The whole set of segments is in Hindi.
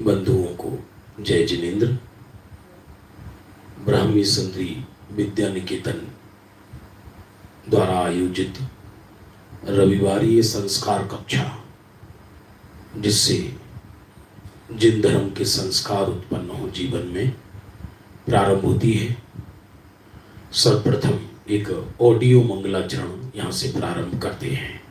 बंधुओं को जय जिनेन्द्र। ब्राह्मी सुंदरी विद्या निकेतन द्वारा आयोजित रविवारीय संस्कार कक्षा, जिससे जिन धर्म के संस्कार उत्पन्न हो जीवन में, प्रारंभ होती है। सर्वप्रथम एक ऑडियो मंगलाचरण यहाँ से प्रारंभ करते हैं।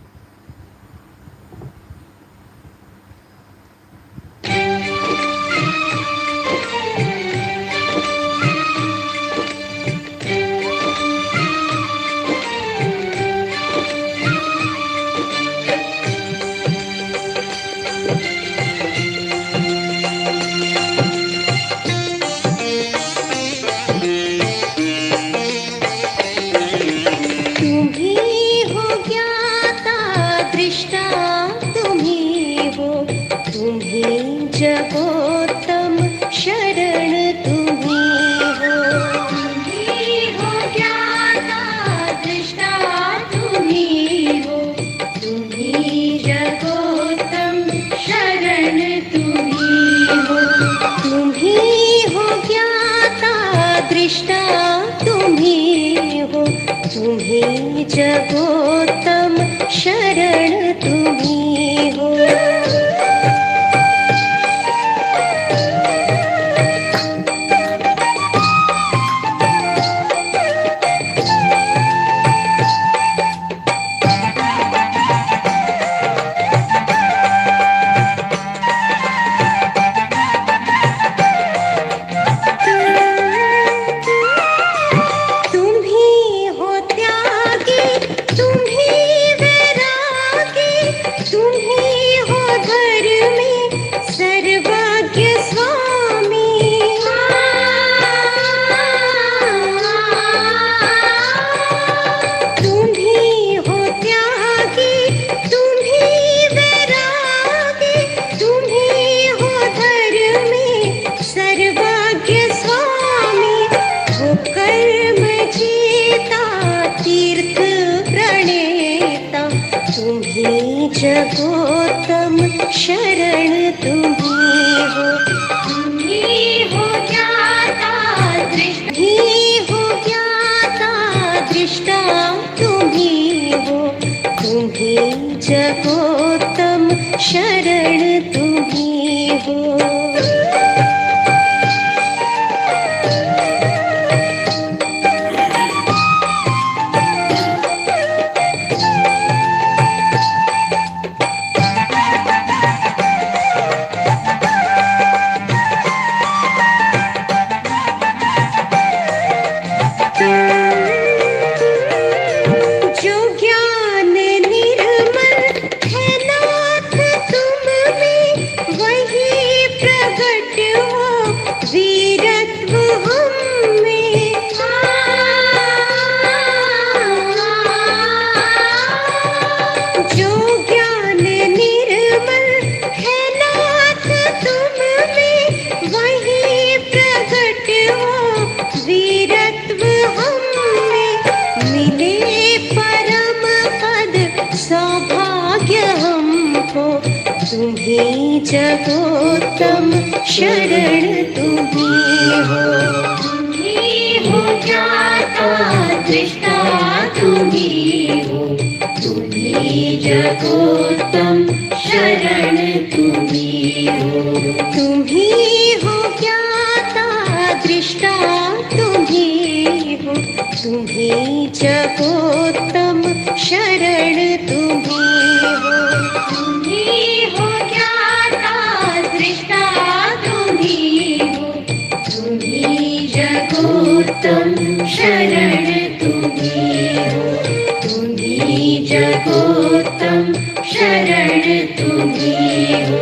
तुम्हीं जगोत्तम शरण तुम्हीं हो। जगोत्तम शरण तुम्हीं हो। तुम्हीं हो ज्ञाता दृष्टा तुम्हीं हो। तुम्हीं जगोत्तम शरण तुम्हीं हो। तुम्हीं जगोत्तम शरण तुम्हीं हो। तुम्हीं हो ज्ञाता दृष्टा तुम्हीं हो। तुम्हीं जगोत्तम शरण तुम्हीं हो। तुम्हीं हो ज्ञाता दृष्टा तुम्हीं हो। तुम्हीं जगोत्तम शरण तुम्हीं हो। जगोत्तम शरण तुम्हीं हो। तुम्हीं जगोत्तम शरण तुम्हीं हो।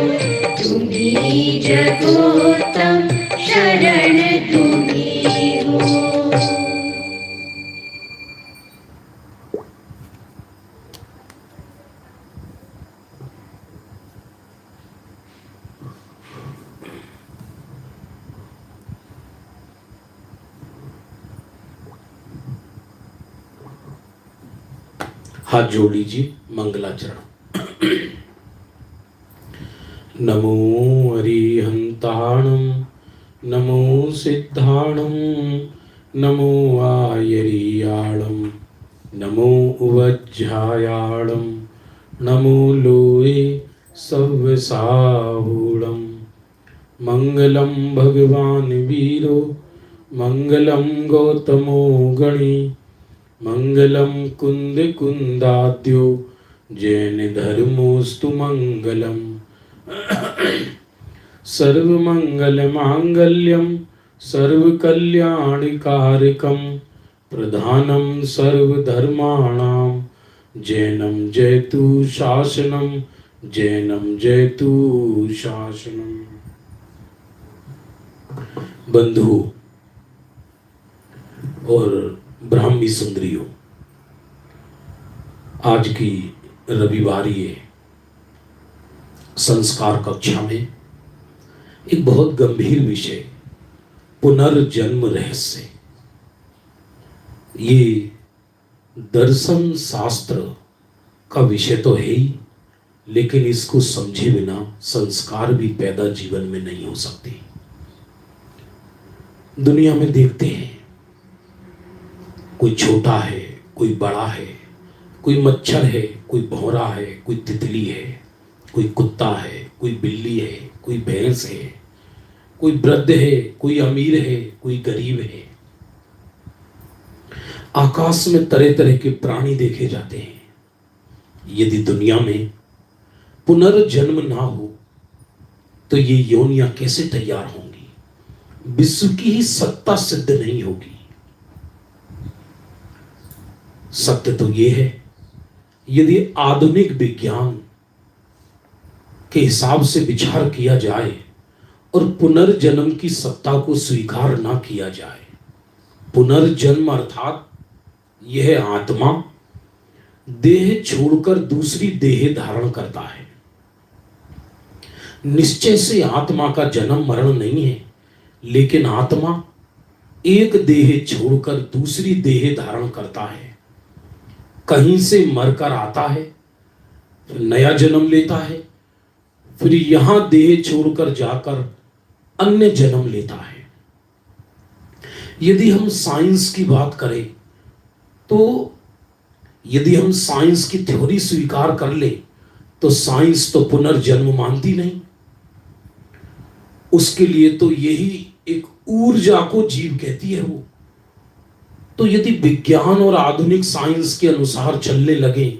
तुम्हीं जगोत्तम शरण तुम्हीं हो। हाथ जोड़ लीजिए, मंगलाचरण। नमो अरिहंत शान्ताणं नमो सिद्धाणं नमो आयर्याळं नमो उवज्झायाळं नमो लोये सव्यसाहूलं मंगलम भगवान वीरो मंगलम गौतमो गणी मंगलम कुंद कुंदाद्यो जैन धर्मोस्तु मंगलम सर्वमंगल मांगल्यम सर्वकल्याणकारकम प्रधानम सर्वधर्माणां जैनम जयतु शासनम जैनम जयतु शासनम। बंधु और ब्राह्मी सुंदरियों, आज की रविवारीय संस्कार कक्षा में एक बहुत गंभीर विषय, पुनर्जन्म रहस्य। ये दर्शन शास्त्र का विषय तो है ही, लेकिन इसको समझे बिना संस्कार भी पैदा जीवन में नहीं हो सकते। दुनिया में देखते हैं, कोई छोटा है, कोई बड़ा है, कोई मच्छर है, कोई भौरा है, कोई तितली है, कोई कुत्ता है, कोई बिल्ली है, कोई भैंस है, कोई वृद्ध है, कोई अमीर है, कोई गरीब है। आकाश में तरह तरह के प्राणी देखे जाते हैं। यदि दुनिया में पुनर्जन्म ना हो तो ये योनियां कैसे तैयार होंगी? विश्व की ही सत्ता सिद्ध नहीं होगी। सत्य तो ये है, यदि आधुनिक विज्ञान के हिसाब से विचार किया जाए और पुनर्जन्म की सत्ता को स्वीकार ना किया जाए, पुनर्जन्म अर्थात यह आत्मा देह छोड़कर दूसरी देह धारण करता है। निश्चय से आत्मा का जन्म मरण नहीं है, लेकिन आत्मा एक देह छोड़कर दूसरी देह धारण करता है। कहीं से मरकर आता है, फिर नया जन्म लेता है, फिर यहां देह छोड़कर जाकर अन्य जन्म लेता है। यदि हम साइंस की बात करें तो यदि हम साइंस की थ्योरी स्वीकार कर ले तो साइंस तो पुनर्जन्म मानती नहीं। उसके लिए तो यही एक ऊर्जा को जीव कहती है वो। तो यदि विज्ञान और आधुनिक साइंस के अनुसार चलने लगे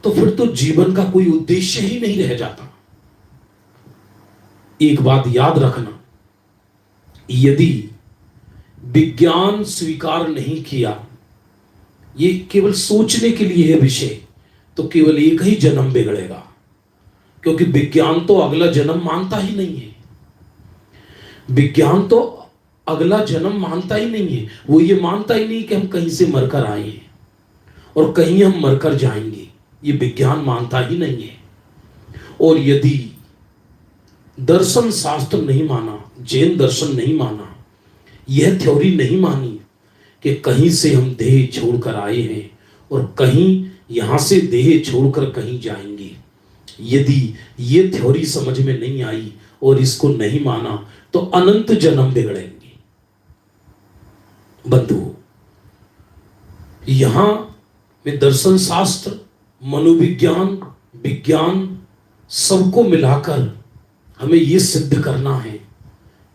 तो फिर तो जीवन का कोई उद्देश्य ही नहीं रह जाता। एक बात याद रखना, यदि विज्ञान स्वीकार नहीं किया, ये केवल सोचने के लिए है विषय, तो केवल एक ही जन्म बिगड़ेगा, क्योंकि विज्ञान तो अगला जन्म मानता ही नहीं है। विज्ञान तो अगला जन्म मानता ही नहीं है। वो ये मानता ही नहीं कि हम कहीं से मरकर आए हैं और कहीं हम मरकर जाएंगे। ये विज्ञान मानता ही नहीं है। और यदि दर्शन शास्त्र नहीं माना, जैन दर्शन नहीं माना, यह थ्योरी नहीं मानी कि कहीं से हम देह छोड़कर आए हैं और कहीं यहां से देह छोड़कर कहीं जाएंगे, यदि ये थ्योरी समझ में नहीं आई और इसको नहीं माना तो अनंत जन्म बिगड़ेंगे। बंधु, यहां में दर्शन शास्त्र, मनोविज्ञान, विज्ञान सबको मिलाकर हमें यह सिद्ध करना है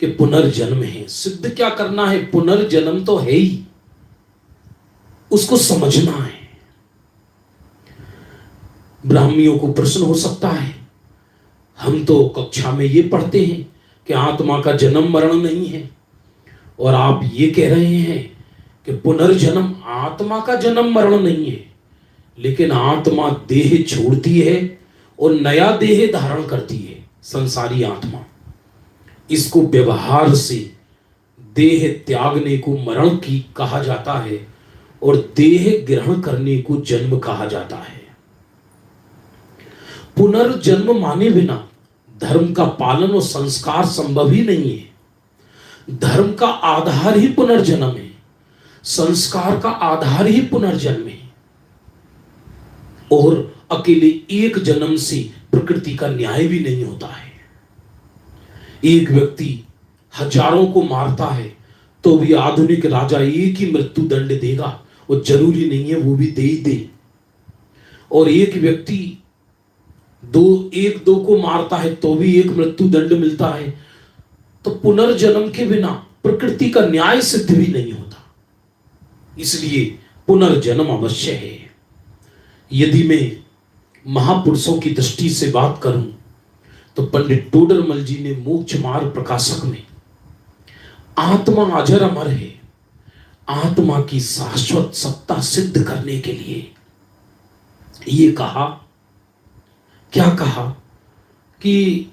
कि पुनर्जन्म है। सिद्ध क्या करना है? पुनर्जन्म तो है ही, उसको समझना है। ब्राह्मियों को प्रश्न हो सकता है, हम तो कक्षा में ये पढ़ते हैं कि आत्मा का जन्म मरण नहीं है, और आप ये कह रहे हैं कि पुनर्जन्म, आत्मा का जन्म मरण नहीं है, लेकिन आत्मा देह छोड़ती है और नया देह धारण करती है, संसारी आत्मा। इसको व्यवहार से देह त्यागने को मरण की कहा जाता है और देह ग्रहण करने को जन्म कहा जाता है। पुनर्जन्म माने बिना धर्म का पालन और संस्कार संभव ही नहीं है। धर्म का आधार ही पुनर्जन्म है, संस्कार का आधार ही पुनर्जन्म है। और अकेले एक जन्म से प्रकृति का न्याय भी नहीं होता है। एक व्यक्ति हजारों को मारता है तो भी आधुनिक राजा एक ही मृत्यु दंड देगा, वो जरूरी नहीं है वो भी दे ही दे। और एक व्यक्ति एक दो को मारता है तो भी एक मृत्यु दंड मिलता है। तो पुनर्जन्म के बिना प्रकृति का न्याय सिद्ध भी नहीं होता, इसलिए पुनर्जन्म अवश्य है। यदि मैं महापुरुषों की दृष्टि से बात करूं तो पंडित टोडरमल जी ने मोक्ष मार्ग प्रकाशक में आत्मा अजर अमर है, आत्मा की शाश्वत सत्ता सिद्ध करने के लिए ये कहा, क्या कहा कि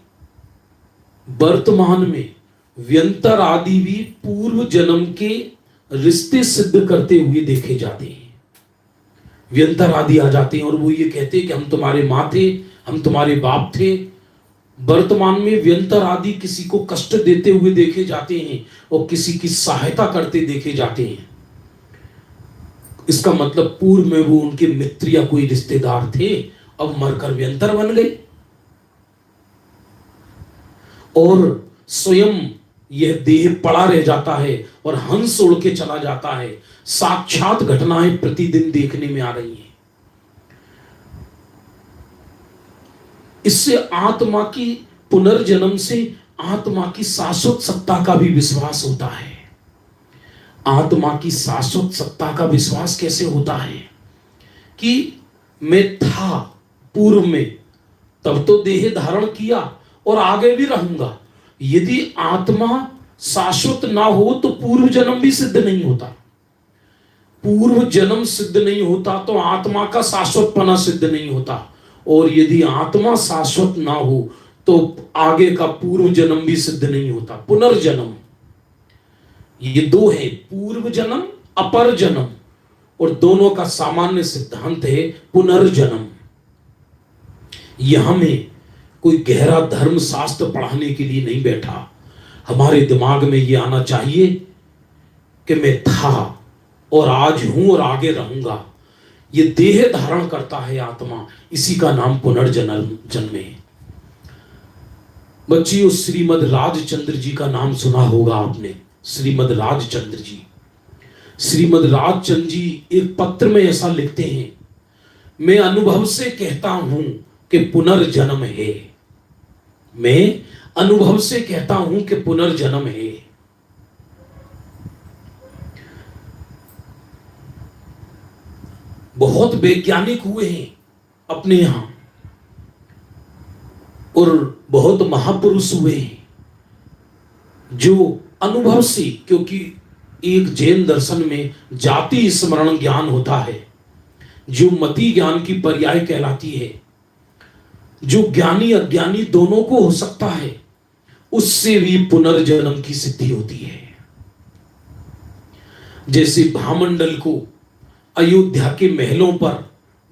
वर्तमान में व्यंतर आदि भी पूर्व जन्म के रिश्ते सिद्ध करते हुए देखे जाते हैं। व्यंतर आदि आ जाते हैं और वो ये कहते हैं कि हम तुम्हारे माँ थे, हम तुम्हारे बाप थे। वर्तमान में व्यंतर आदि किसी को कष्ट देते हुए देखे जाते हैं और किसी की सहायता करते देखे जाते हैं। इसका मतलब पूर्व में वो उनके मित्र या कोई रिश्तेदार थे, अब मरकर व्यंतर बन गए। और स्वयं यह देह पड़ा रह जाता है और हंस उड़ के चला जाता है। साक्षात घटनाएं प्रतिदिन देखने में आ रही हैं। इससे आत्मा की पुनर्जन्म से आत्मा की शाश्वत सत्ता का भी विश्वास होता है। आत्मा की शाश्वत सत्ता का विश्वास कैसे होता है कि मैं था पूर्व में, तब तो देह धारण किया और आगे भी रहूंगा। यदि आत्मा शाश्वत ना हो तो पूर्व जन्म भी सिद्ध नहीं होता। पूर्व जन्म सिद्ध नहीं होता तो आत्मा का शाश्वतपना सिद्ध नहीं होता। और यदि आत्मा शाश्वत ना हो तो आगे का पूर्व जन्म भी सिद्ध नहीं होता। पुनर्जन्म ये दो है, पूर्व जन्म अपर जन्म, और दोनों का सामान्य सिद्धांत है पुनर्जन्म। यहां में कोई गहरा धर्म शास्त्र पढ़ाने के लिए नहीं बैठा। हमारे दिमाग में यह आना चाहिए कि मैं था और आज हूं और आगे रहूंगा। ये देह धारण करता है आत्मा, इसी का नाम पुनर्जन्म है। बच्चियों, श्रीमद राजचंद्र जी का नाम सुना होगा आपने। श्रीमद राजचंद्र जी, श्रीमद राजचंद्र जी एक पत्र में ऐसा लिखते हैं, मैं अनुभव से कहता हूं कि पुनर्जन्म है। मैं अनुभव से कहता हूं कि पुनर्जन्म है। बहुत वैज्ञानिक हुए हैं अपने यहां और बहुत महापुरुष हुए हैं जो अनुभव से, क्योंकि एक जैन दर्शन में जाति स्मरण ज्ञान होता है जो मति ज्ञान की पर्याय कहलाती है, जो ज्ञानी अज्ञानी दोनों को हो सकता है, उससे भी पुनर्जन्म की सिद्धि होती है। जैसे भामंडल को अयोध्या के महलों पर,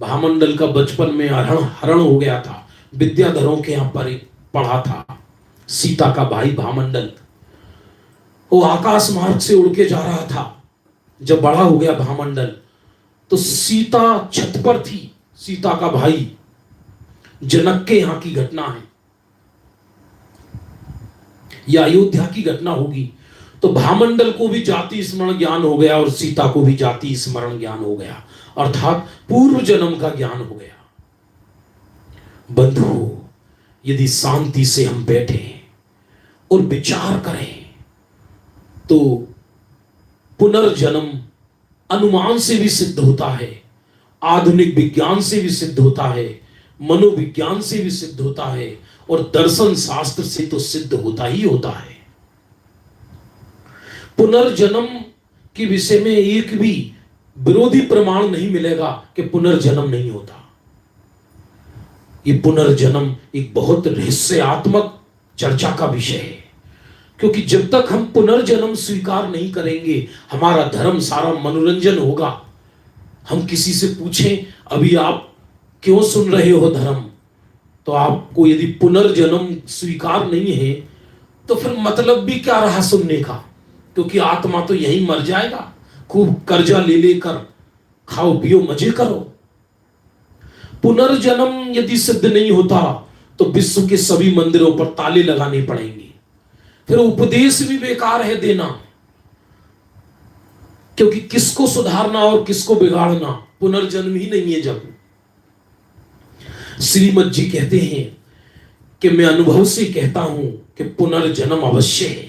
भामंडल का बचपन में हरण हो गया था, विद्याधरों के यहां पर पढ़ा था। सीता का भाई भामंडल वो आकाश मार्ग से उड़ के जा रहा था। जब बड़ा हो गया भामंडल तो सीता छत पर थी। सीता का भाई जनक के यहां की घटना है या अयोध्या की घटना होगी। तो भामंडल को भी जाति स्मरण ज्ञान हो गया और सीता को भी जाति स्मरण ज्ञान हो गया, अर्थात पूर्व जन्म का ज्ञान हो गया। बंधुओं, यदि शांति से हम बैठे और विचार करें तो पुनर्जन्म अनुमान से भी सिद्ध होता है, आधुनिक विज्ञान से भी सिद्ध होता है, मनोविज्ञान से भी सिद्ध होता है और दर्शन शास्त्र से तो सिद्ध होता ही होता है। पुनर्जन्म के विषय में एक भी विरोधी प्रमाण नहीं मिलेगा कि पुनर्जन्म नहीं होता। ये पुनर्जन्म एक बहुत रहस्यात्मक चर्चा का विषय है, क्योंकि जब तक हम पुनर्जन्म स्वीकार नहीं करेंगे हमारा धर्म सारा मनोरंजन होगा। हम किसी से पूछें अभी आप क्यों सुन रहे हो धर्म, तो आपको यदि पुनर्जन्म स्वीकार नहीं है तो फिर मतलब भी क्या रहा सुनने का, क्योंकि आत्मा तो यही मर जाएगा। खूब कर्जा ले लेकर खाओ पियो मजे करो। पुनर्जन्म यदि सिद्ध नहीं होता तो विश्व के सभी मंदिरों पर ताले लगाने पड़ेंगे। फिर उपदेश भी बेकार है देना, क्योंकि किसको सुधारना और किसको बिगाड़ना, पुनर्जन्म ही नहीं है। जब श्रीमद जी कहते हैं कि मैं अनुभव से कहता हूं कि पुनर्जन्म अवश्य है।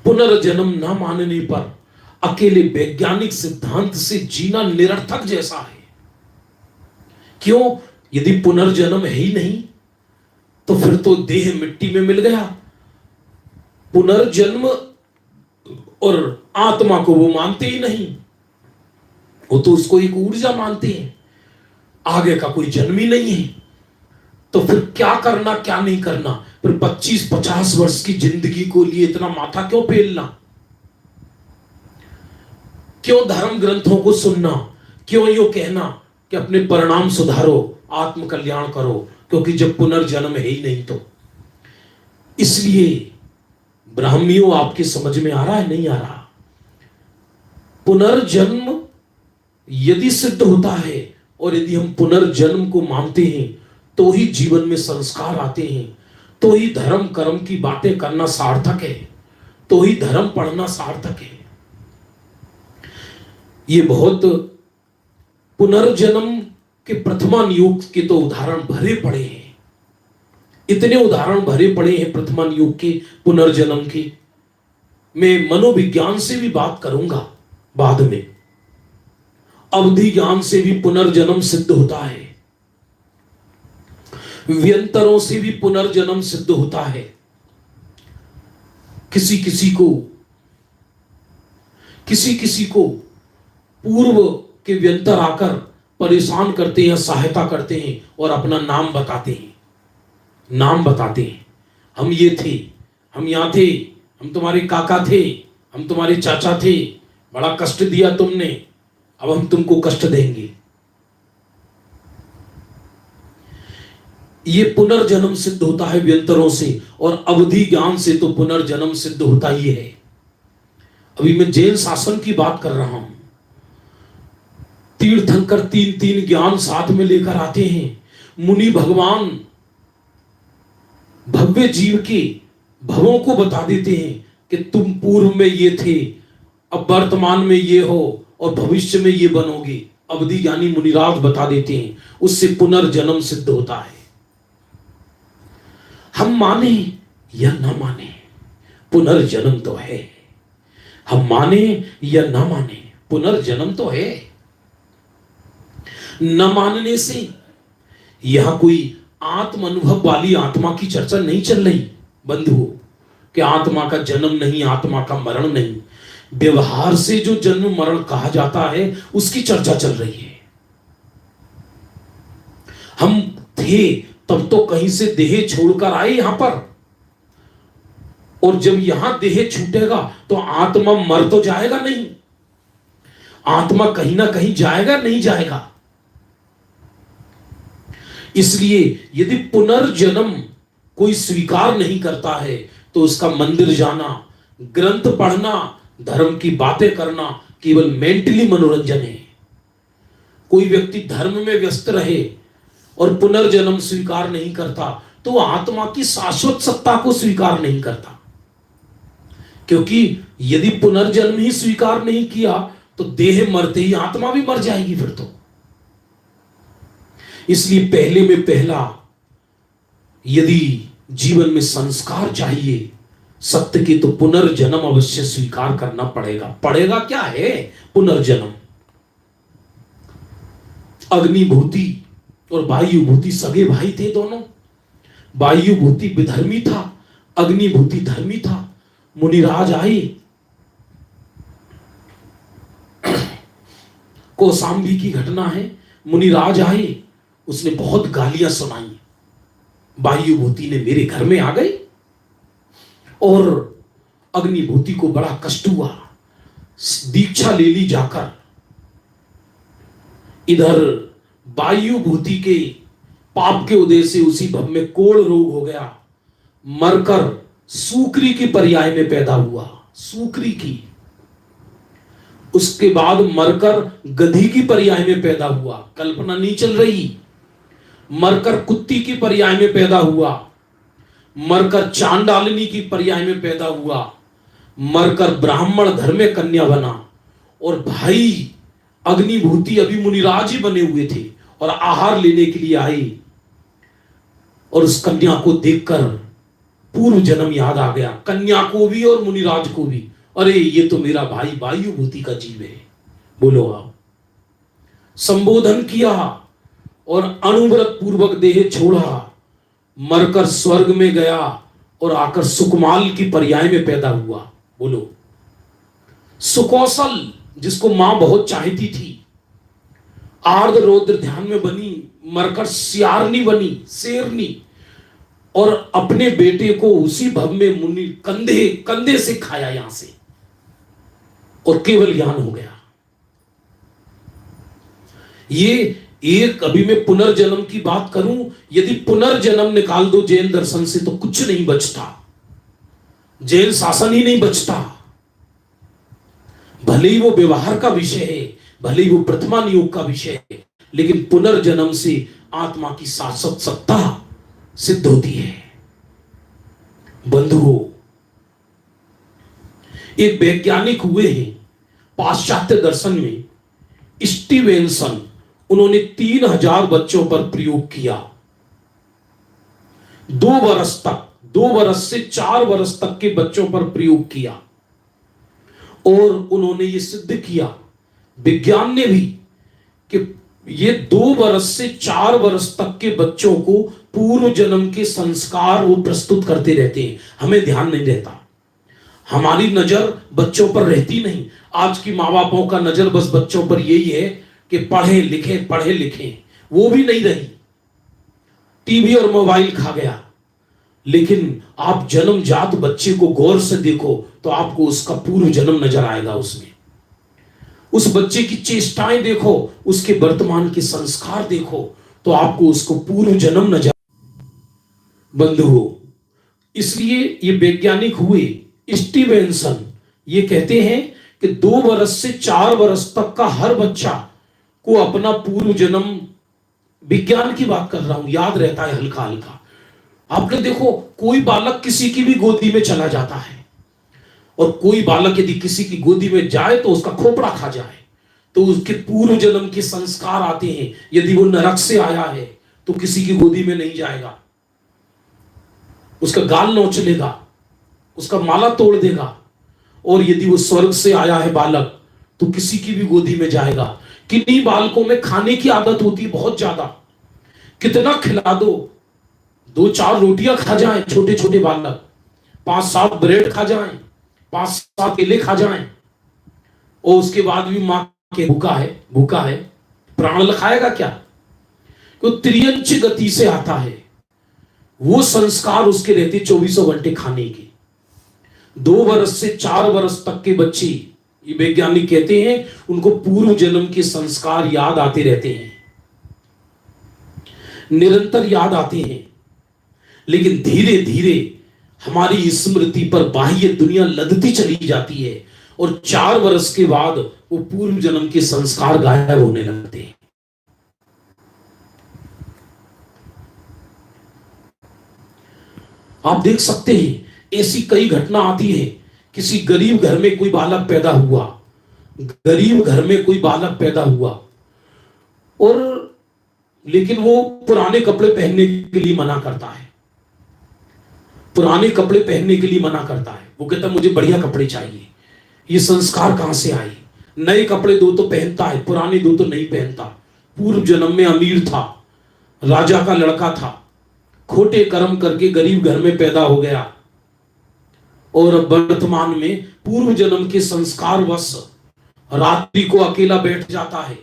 पुनर्जन्म न मानने पर अकेले वैज्ञानिक सिद्धांत से जीना निरर्थक जैसा है। क्यों? यदि पुनर्जन्म है ही नहीं तो फिर तो देह मिट्टी में मिल गया। पुनर्जन्म और आत्मा को वो मानते ही नहीं, वो तो उसको एक ऊर्जा मानते हैं, आगे का कोई जन्म ही नहीं है। तो फिर क्या करना क्या नहीं करना, फिर 25-50 वर्ष की जिंदगी को लिए इतना माथा क्यों फेलना? क्यों धर्म ग्रंथों को सुनना? क्यों यो कहना कि अपने परिणाम सुधारो, आत्म कल्याण करो, क्योंकि जब पुनर्जन्म है ही नहीं तो। इसलिए ब्राह्मणियों, आपके समझ में आ रहा है नहीं आ रहा? पुनर्जन्म यदि सिद्ध होता है और यदि हम पुनर्जन्म को मानते हैं तो ही जीवन में संस्कार आते हैं, तो ही धर्म कर्म की बातें करना सार्थक है, तो ही धर्म पढ़ना सार्थक है। ये बहुत पुनर्जन्म के प्रथमान युग के तो उदाहरण भरे पड़े हैं, इतने उदाहरण भरे पड़े हैं प्रथमान युग के पुनर्जन्म के। मैं मनोविज्ञान से भी बात करूंगा बाद में। अवधि ज्ञान से भी पुनर्जन्म सिद्ध होता है, व्यंतरों से भी पुनर्जन्म सिद्ध होता है। किसी किसी को पूर्व के व्यंतर आकर परेशान करते हैं, सहायता करते हैं और अपना नाम बताते हैं। हम ये थे, हम यहां थे, हम तुम्हारे काका थे, हम तुम्हारे चाचा थे, बड़ा कष्ट दिया तुमने, अब हम तुमको कष्ट देंगे। ये पुनर्जन्म सिद्ध होता है व्यंतरों से, और अवधि ज्ञान से तो पुनर्जन्म सिद्ध होता ही है। अभी मैं जैन शासन की बात कर रहा हूं। तीर्थंकर 3 ज्ञान साथ में लेकर आते हैं। मुनि भगवान भव्य जीव के भवों को बता देते हैं कि तुम पूर्व में ये थे, अब वर्तमान में ये हो और भविष्य में ये बनोगे। अवधि ज्ञानी मुनिराज बता देते हैं, उससे पुनर्जन्म सिद्ध होता है। हम माने या न माने, पुनर्जन्म तो है। हम माने या न माने, पुनर्जन्म तो है। न मानने से यहां कोई आत्म अनुभव वाली आत्मा की चर्चा नहीं चल रही बंधुओं, कि आत्मा का जन्म नहीं, आत्मा का मरण नहीं। व्यवहार से जो जन्म मरण कहा जाता है उसकी चर्चा चल रही है। हम थे तब तो कहीं से देह छोड़कर आए यहां पर, और जब यहां देह छूटेगा तो आत्मा मर तो जाएगा नहीं, आत्मा कहीं ना कहीं जाएगा नहीं जाएगा। इसलिए यदि पुनर्जन्म कोई स्वीकार नहीं करता है तो उसका मंदिर जाना, ग्रंथ पढ़ना, धर्म की बातें करना केवल मेंटली मनोरंजन है। कोई व्यक्ति धर्म में व्यस्त रहे और पुनर्जन्म स्वीकार नहीं करता तो आत्मा की शाश्वत सत्ता को स्वीकार नहीं करता, क्योंकि यदि पुनर्जन्म ही स्वीकार नहीं किया तो देह मरते ही आत्मा भी मर जाएगी फिर तो। इसलिए पहले में पहला, यदि जीवन में संस्कार चाहिए सत्य के, तो पुनर्जन्म अवश्य स्वीकार करना पड़ेगा। क्या है पुनर्जन्म? अग्निभूति और वायुभूति सगे भाई थे दोनों। वायुभूति विधर्मी था, अग्निभूति धर्मी था। मुनिराज आए, कौशाम्बी की घटना है। मुनिराज आए, उसने बहुत गालियां सुनाई। वायुभूति ने मेरे घर में आ गई, और अग्निभूति को बड़ा कष्ट हुआ। दीक्षा ले ली जाकर। इधर वायुभूति के पाप के उदय से उसी भव में कोढ़ रोग हो गया, मरकर सूकरी की पर्याय में पैदा हुआ। सूकरी की, उसके बाद मरकर गधी की पर्याय में पैदा हुआ। कल्पना नहीं चल रही। मरकर कुत्ती की पर्याय में पैदा हुआ, मरकर चांडालिनी की पर्याय में पैदा हुआ, मरकर ब्राह्मण घर में कन्या बना, और भाई अग्निभूति अभी मुनिराज ही बने हुए थे और आहार लेने के लिए आए, और उस कन्या को देखकर पूर्व जन्म याद आ गया, कन्या को भी और मुनिराज को भी। अरे ये तो मेरा भाई वायुभूति का जीव है। बोलो आप। संबोधन किया और अनुव्रत पूर्वक देह छोड़ा, मरकर स्वर्ग में गया और आकर सुकुमाल की पर्याय में पैदा हुआ। बोलो। सुकौशल जिसको मां बहुत चाहती थी, आर्द्र रौद्र ध्यान में बनी, मरकर सियारनी बनी, शेरनी, और अपने बेटे को उसी भव में मुनि कंधे कंधे से खाया यहां से, और केवल ज्ञान हो गया। ये एक, अभी मैं पुनर्जन्म की बात करूं, यदि पुनर्जन्म निकाल दो जैन दर्शन से तो कुछ नहीं बचता, जैन शासन ही नहीं बचता। भले ही वो व्यवहार का विषय है, भले ही वो प्रथमा नियोग का विषय है, लेकिन पुनर्जन्म से आत्मा की शाश्वत सत्ता सिद्ध होती है। बंधुओं, एक वैज्ञानिक हुए हैं पाश्चात्य दर्शन में, स्टीवेंसन, उन्होंने 3000 बच्चों पर प्रयोग किया। 2 वर्ष तक, 2 वर्ष से 4 वर्ष तक के बच्चों पर प्रयोग किया, और उन्होंने ये सिद्ध किया, विज्ञान ने भी, कि ये 2 वर्ष से 4 वर्ष तक के बच्चों को पूर्व जन्म के संस्कार वो प्रस्तुत करते रहते हैं। हमें ध्यान नहीं रहता, हमारी नजर बच्चों पर रहती नहीं। आज की माँ बापों का नजर बस बच्चों पर यही है कि पढ़े लिखें, वो भी नहीं रही, टीवी और मोबाइल खा गया। लेकिन आप जन्मजात बच्चे को गौर से देखो तो आपको उसका पूर्व जन्म नजर आएगा उसमें। उस बच्चे की चेष्टाएं देखो, उसके वर्तमान के संस्कार देखो, तो आपको उसको पूर्व जन्म नजर। बंधुओं, इसलिए ये वैज्ञानिक हुए स्टीवेंसन, ये कहते हैं कि 2 वर्ष से 4 वर्ष तक का हर बच्चा को अपना पूर्व जन्म, विज्ञान की बात कर रहा हूं, याद रहता है हल्का हल्का। आपने देखो, कोई बालक किसी की भी गोदी में चला जाता है, और कोई बालक यदि किसी की गोदी में जाए तो उसका खोपड़ा खा जाए, तो उसके पूर्व जन्म के संस्कार आते हैं। यदि वो नरक से आया है तो किसी की गोदी में नहीं जाएगा, उसका गाल नोच लेगा, उसका माला तोड़ देगा। और यदि वो स्वर्ग से आया है बालक तो किसी की भी गोदी में जाएगा। किन्हीं बालकों में खाने की आदत होती है बहुत ज्यादा, कितना खिला दो, 2-4 रोटियां खा जाएं छोटे छोटे बालक, 5-7 ब्रेड खा जाएं, 5-7 केले खा जाएं, और उसके बाद भी मां के भूखा है, प्राण लखाएगा क्या? तो त्रियंच गति से आता है, वो संस्कार उसके रहते 24 घंटे खाने के। 2 वर्ष से 4 वर्ष तक के बच्चे, ये वैज्ञानिक कहते हैं, उनको पूर्व जन्म के संस्कार याद आते रहते हैं, निरंतर याद आते हैं। लेकिन धीरे धीरे हमारी स्मृति पर बाह्य दुनिया लदती चली जाती है, और 4 वर्ष के बाद वो पूर्व जन्म के संस्कार गायब होने लगते हैं। आप देख सकते हैं, ऐसी कई घटना आती है। किसी गरीब घर में कोई बालक पैदा हुआ, और लेकिन वो पुराने कपड़े पहनने के लिए मना करता है, वो कहता है मुझे बढ़िया कपड़े चाहिए। ये संस्कार कहां से आए? नए कपड़े दो तो पहनता है, पुराने दो तो नहीं पहनता। पूर्व जन्म में अमीर था, राजा का लड़का था, खोटे कर्म करके गरीब घर में पैदा हो गया, और वर्तमान में पूर्व जन्म के संस्कार वश रात्रि को अकेला बैठ जाता है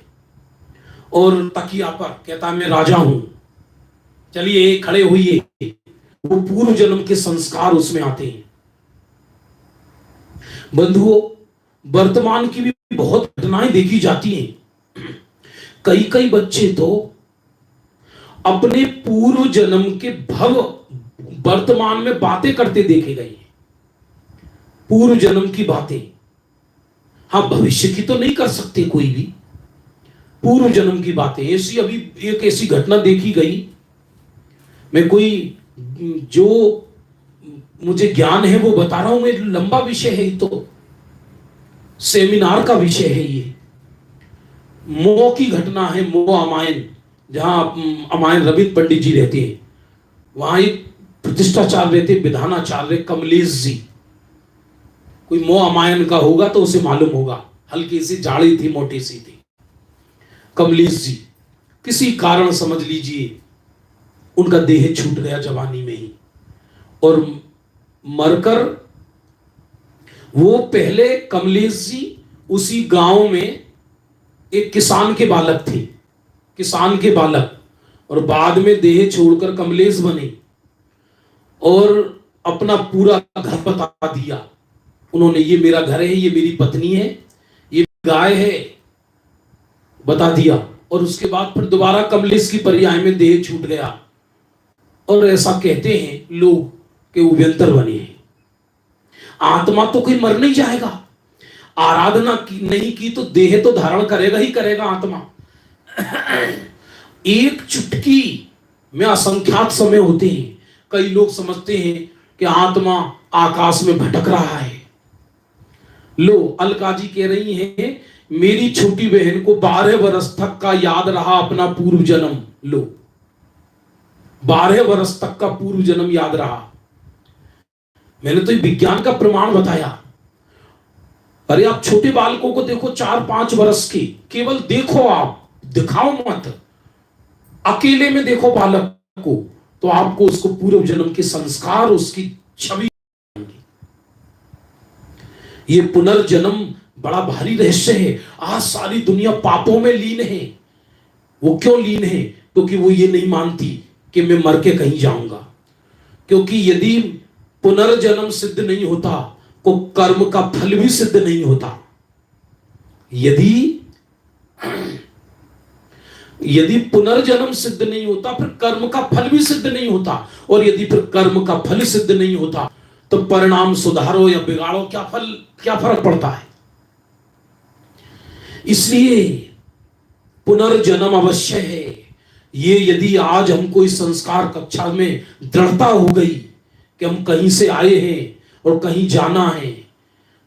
और तकिया पर कहता है मैं राजा हूं, चलिए खड़े होइए। वो पूर्व जन्म के संस्कार उसमें आते हैं। बंधुओं, वर्तमान की भी बहुत घटनाएं देखी जाती हैं। कई बच्चे तो अपने पूर्व जन्म के भव वर्तमान में बातें करते देखे गए हैं, पूर्व जन्म की बातें। हाँ, भविष्य की तो नहीं कर सकते कोई भी, पूर्व जन्म की बातें। ऐसी अभी एक ऐसी घटना देखी गई, मैं कोई जो मुझे ज्ञान है वो बता रहा हूं मैं, लंबा विषय है, तो सेमिनार का विषय है ये। मोह की घटना है, मोह अमायन, जहां अमायन रविंद्र पंडित जी रहते हैं, वहां एक प्रतिष्ठाचार्य रहते विधानाचार्य कमलेश जी। कोई मोह अमायन का होगा तो उसे मालूम होगा, हल्की सी जाड़ी थी, मोटी सी थी। कमलेश जी किसी कारण समझ लीजिए उनका देह छूट गया जवानी में ही, और मरकर वो पहले कमलेश जी उसी गांव में एक किसान के बालक थे, किसान के बालक, और बाद में देह छोड़कर कमलेश बने और अपना पूरा घर बता दिया उन्होंने। ये मेरा घर है, ये मेरी पत्नी है, ये गाय है, बता दिया। और उसके बाद फिर दोबारा कमलेश की पर्याय में देह छूट गया, और ऐसा कहते हैं लोग कि उभयंतर बने हैं। आत्मा तो कोई मर नहीं जाएगा, आराधना की नहीं की तो देह तो धारण करेगा ही करेगा आत्मा। एक चुटकी में असंख्यात समय होते हैं। कई लोग समझते हैं कि आत्मा आकाश में भटक रहा है। लो, अलका जी कह रही हैं मेरी छोटी बहन को 12 वर्ष तक का याद रहा अपना पूर्व जन्म। लो, 12 वर्ष तक का पूर्व जन्म याद रहा। मैंने तो विज्ञान का प्रमाण बताया। अरे आप छोटे बालकों को देखो, 4-5 वर्ष के, केवल देखो, आप दिखाओ मत, अकेले में देखो बालक को, तो आपको उसको पूर्व जन्म के संस्कार, उसकी छवि। ये पुनर्जन्म बड़ा भारी रहस्य है। आज सारी दुनिया पापों में लीन है। वो क्यों लीन है? क्योंकि वो ये नहीं मानती कि मैं मर के कहीं जाऊंगा। क्योंकि यदि पुनर्जन्म सिद्ध नहीं होता तो कर्म का फल भी सिद्ध नहीं होता। यदि पुनर्जन्म सिद्ध नहीं होता फिर कर्म का फल भी सिद्ध नहीं होता, और यदि फिर कर्म का फल सिद्ध नहीं होता तो परिणाम सुधारो या बिगाड़ो, क्या फर्क पड़ता है? इसलिए पुनर्जन्म अवश्य है। ये यदि आज हमको इस संस्कार कक्षा में दृढ़ता हो गई कि हम कहीं से आए हैं और कहीं जाना है,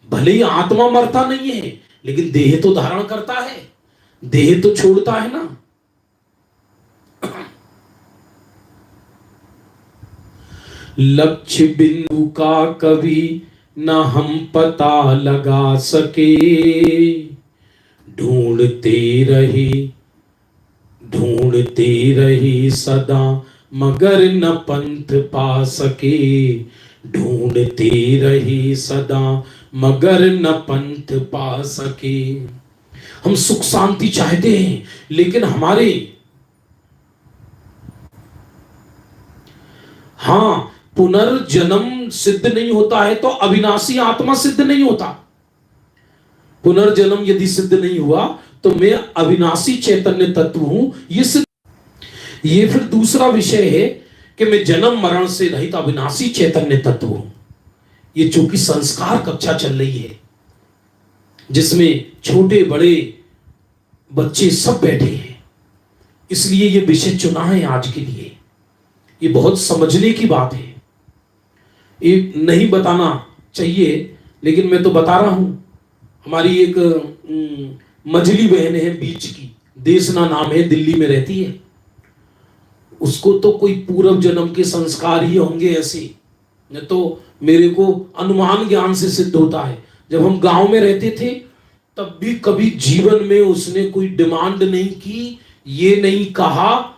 भले ही आत्मा मरता नहीं है लेकिन देह तो धारण करता है, देह तो छोड़ता है ना। लक्ष्य बिंदु का कभी न हम पता लगा सके, ढूंढते रहे सदा मगर न पंथ पा सके, ढूंढते रहे सदा मगर न पंथ पा सके। हम सुख शांति चाहते हैं लेकिन हमारे, हां, पुनर्जन्म सिद्ध नहीं होता है तो अविनाशी आत्मा सिद्ध नहीं होता। पुनर्जन्म यदि सिद्ध नहीं हुआ तो मैं अविनाशी चैतन्य तत्व हूं, ये सिद्ध। ये फिर दूसरा विषय है कि मैं जन्म मरण से रहित अविनाशी चैतन्य तत्व हूं। ये चूंकि संस्कार कक्षा चल रही है जिसमें छोटे बड़े बच्चे सब बैठे हैं, इसलिए ये विषय चुना है आज के लिए। ये बहुत समझने की बात है, ये नहीं बताना चाहिए लेकिन मैं तो बता रहा हूं। हमारी एक मजली बहन है बीच की, देशना नाम है, दिल्ली में रहती है। उसको तो कोई पूर्व जन्म के संस्कार ही होंगे ऐसे, न तो मेरे को अनुमान ज्ञान से सिद्ध होता है। जब हम गांव में रहते थे तब भी कभी जीवन में उसने कोई डिमांड नहीं की, ये नहीं कहा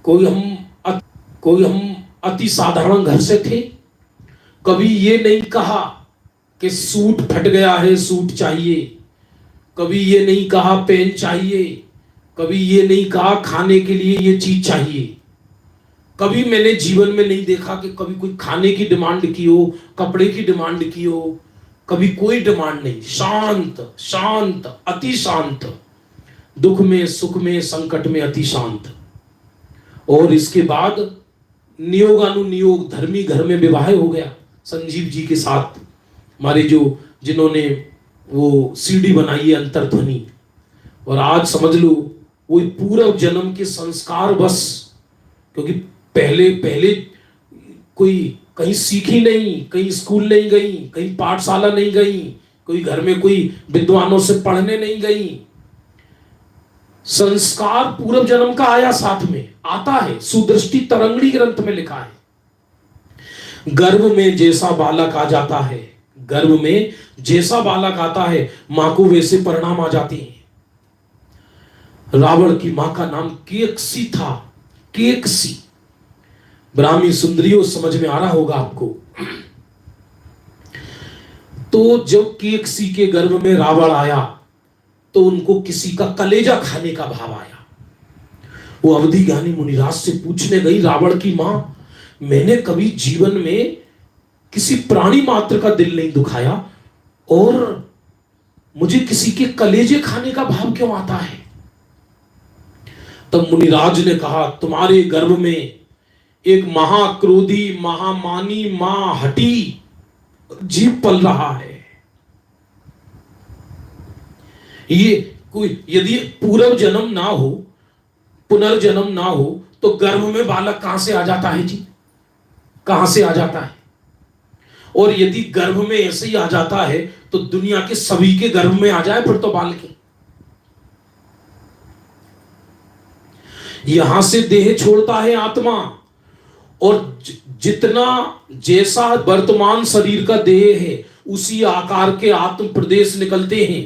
कोई हम अति साधारण घर से थे, कभी ये नहीं कहा कि सूट फट गया है सूट चाहिए, कभी ये नहीं कहा पेन चाहिए, कभी ये नहीं कहा खाने के लिए ये चीज चाहिए। कभी मैंने जीवन में नहीं देखा कि कभी कोई खाने की डिमांड की हो, कपड़े की डिमांड की हो, कभी कोई डिमांड नहीं। शांत शांत, अति शांत, दुख में सुख में संकट में अति शांत। और इसके बाद नियोगानुनियोग धर्मी घर में विवाह हो गया संजीव जी के साथ, हमारे जिन्होंने वो सीडी बनाई है अंतर्ध्वनि। और आज समझ लो वो पूर्व जन्म के संस्कार बस, क्योंकि पहले कोई कहीं सीखी नहीं, कहीं स्कूल नहीं गई, कहीं पाठशाला नहीं गई, कोई घर में कोई विद्वानों से पढ़ने नहीं गई। संस्कार पूर्व जन्म का आया, साथ में आता है। सुदृष्टि तरंगणी ग्रंथ में लिखा है, गर्भ में जैसा बालक आ जाता है, गर्भ में जैसा बालक आता है, मां को वैसे परिणाम आ जाते हैं। रावण की मां का नाम केकसी था, केकसी। ब्राह्मी सुंदरियों समझ में आ रहा होगा आपको। तो जब केकसी के गर्भ में रावण आया तो उनको किसी का कलेजा खाने का भाव आया। वो अवधि ज्ञानी मुनिराज से पूछने गई, रावण की मां, मैंने कभी जीवन में किसी प्राणी मात्र का दिल नहीं दुखाया और मुझे किसी के कलेजे खाने का भाव क्यों आता है? तब मुनिराज ने कहा, तुम्हारे गर्भ में एक महाक्रोधी महामानी मां हटी जीव पल रहा है। ये कोई यदि पूर्व जन्म ना हो, पुनर्जन्म ना हो, तो गर्भ में बालक कहां से आ जाता है जी? कहां से आ जाता है? और यदि गर्भ में ऐसे ही आ जाता है तो दुनिया के सभी के गर्भ में आ जाए फिर तो बालक। यहां से देह छोड़ता है आत्मा, और जितना जैसा वर्तमान शरीर का देह है उसी आकार के आत्म प्रदेश निकलते हैं,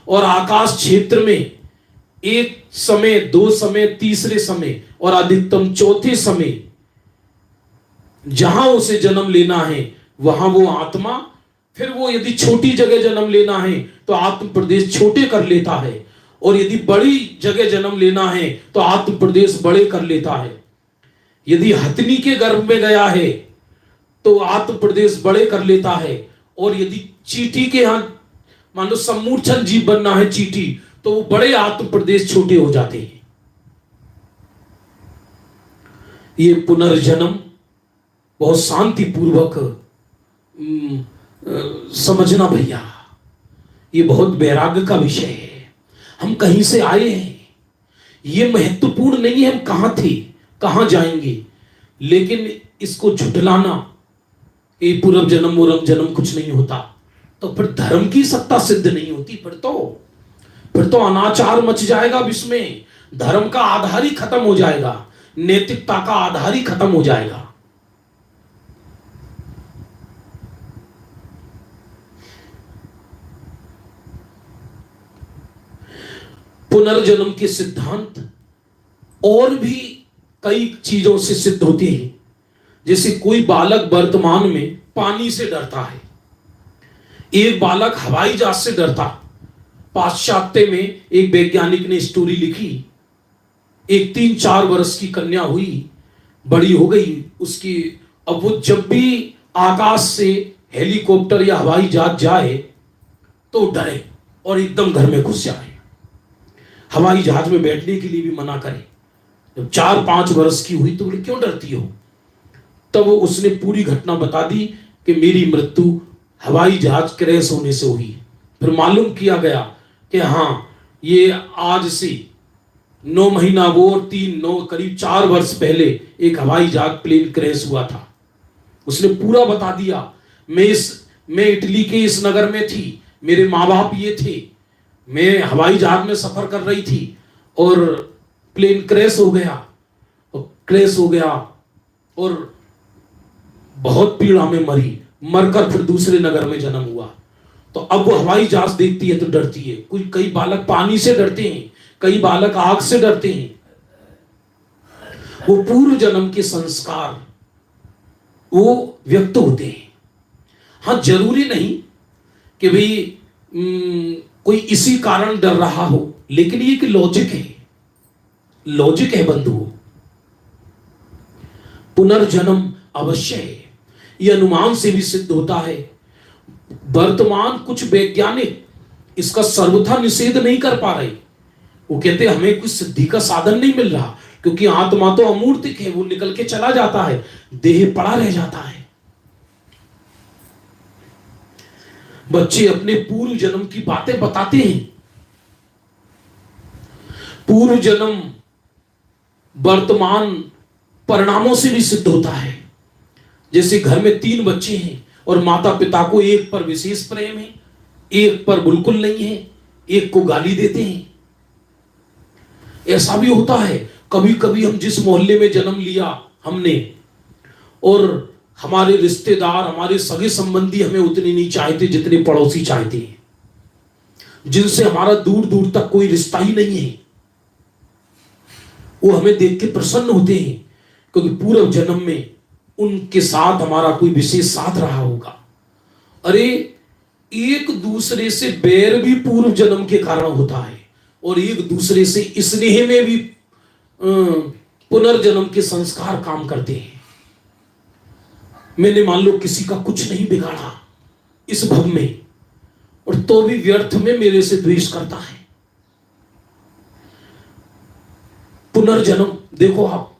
और आकाश क्षेत्र में एक समय, दो समय, तीसरे समय और अधिकतम चौथे समय जहां उसे जन्म लेना है वहां वो आत्मा, फिर वो यदि छोटी जगह जन्म लेना है तो आत्म प्रदेश छोटे कर लेता है, और यदि बड़ी जगह जन्म लेना है तो आत्म प्रदेश बड़े कर लेता है। यदि हथनी के गर्भ में गया है तो आत्म प्रदेश बड़े कर लेता है, और यदि चींटी के यहां मान लो सम्मूर्छन जीव बनना है चींटी, तो वो बड़े आत्म प्रदेश छोटे हो जाते हैं। ये पुनर्जन्म बहुत शांति पूर्वक समझना भैया, ये बहुत वैराग्य का विषय है। हम कहीं से आए हैं, ये महत्वपूर्ण नहीं है हम कहां थे कहां जाएंगे, लेकिन इसको झुठलाना ये पूर्व जन्म मुरम जन्म कुछ नहीं होता, तो फिर धर्म की सत्ता सिद्ध नहीं होती। फिर तो अनाचार मच जाएगा विश्व में, धर्म का आधार ही खत्म हो जाएगा, नैतिकता का आधार ही खत्म हो जाएगा। पुनर्जन्म के सिद्धांत और भी कई चीजों से सिद्ध होते हैं। जैसे कोई बालक वर्तमान में पानी से डरता है, एक बालक हवाई जहाज से डरता। पाश्चात्य में एक वैज्ञानिक ने स्टोरी लिखी, एक 3-4 वर्ष की कन्या हुई, बड़ी हो गई उसकी, अब वो जब भी आकाश से हेलीकॉप्टर या हवाई जहाज जाए तो डरे और एकदम घर में घुस जाए, हवाई जहाज में बैठने के लिए भी मना करे। जब 4-5 वर्ष की हुई तो बोले क्यों डरती हो? तब उसने पूरी घटना बता दी कि मेरी मृत्यु हवाई जहाज क्रैश होने से हुई। फिर मालूम किया गया कि हाँ, ये आज से 9 महीना वो और 9 करीब 4 वर्ष पहले एक हवाई जहाज प्लेन क्रैश हुआ था। उसने पूरा बता दिया, मैं इटली के इस नगर में थी, मेरे माँ बाप ये थे, मैं हवाई जहाज में सफर कर रही थी और प्लेन क्रैश हो गया और बहुत पीड़ा में मरी, मरकर फिर दूसरे नगर में जन्म हुआ। तो अब वो हवाई जहाज देखती है तो डरती है। कई बालक पानी से डरते हैं, कई बालक आग से डरते हैं। वो पूर्व जन्म के संस्कार वो व्यक्त होते हैं। हाँ, जरूरी नहीं कि भाई कोई इसी कारण डर रहा हो, लेकिन ये कि लॉजिक है बंधु। पुनर्जन्म अवश्य है, ये अनुमान से भी सिद्ध होता है। वर्तमान कुछ वैज्ञानिक इसका सर्वथा निषेध नहीं कर पा रहे। वो कहते हैं हमें कुछ सिद्धि का साधन नहीं मिल रहा, क्योंकि आत्मा तो अमूर्तिक है, वो निकल के चला जाता है, देह पड़ा रह जाता है। बच्चे अपने पूर्व जन्म की बातें बताते हैं। पूर्व जन्म वर्तमान परिणामों से भी सिद्ध होता है। जैसे घर में 3 बच्चे हैं और माता पिता को एक पर विशेष प्रेम है, एक पर बिल्कुल नहीं है, एक को गाली देते हैं। ऐसा भी होता है। कभी कभी हम जिस मोहल्ले में जन्म लिया हमने, और हमारे रिश्तेदार, हमारे सगे संबंधी हमें उतने नहीं चाहते जितने पड़ोसी चाहते हैं, जिनसे हमारा दूर दूर तक कोई रिश्ता ही नहीं है। वो हमें देख के प्रसन्न होते हैं क्योंकि पूर्व जन्म में उनके साथ हमारा कोई विशेष साथ रहा होगा। अरे एक दूसरे से बैर भी पूर्व जन्म के कारण होता है, और एक दूसरे से स्नेह में भी पुनर्जन्म के संस्कार काम करते हैं। मैंने मान लो किसी का कुछ नहीं बिगाड़ा इस भव में, और तो भी व्यर्थ में मेरे से द्वेष करता है। पुनर्जन्म देखो आप,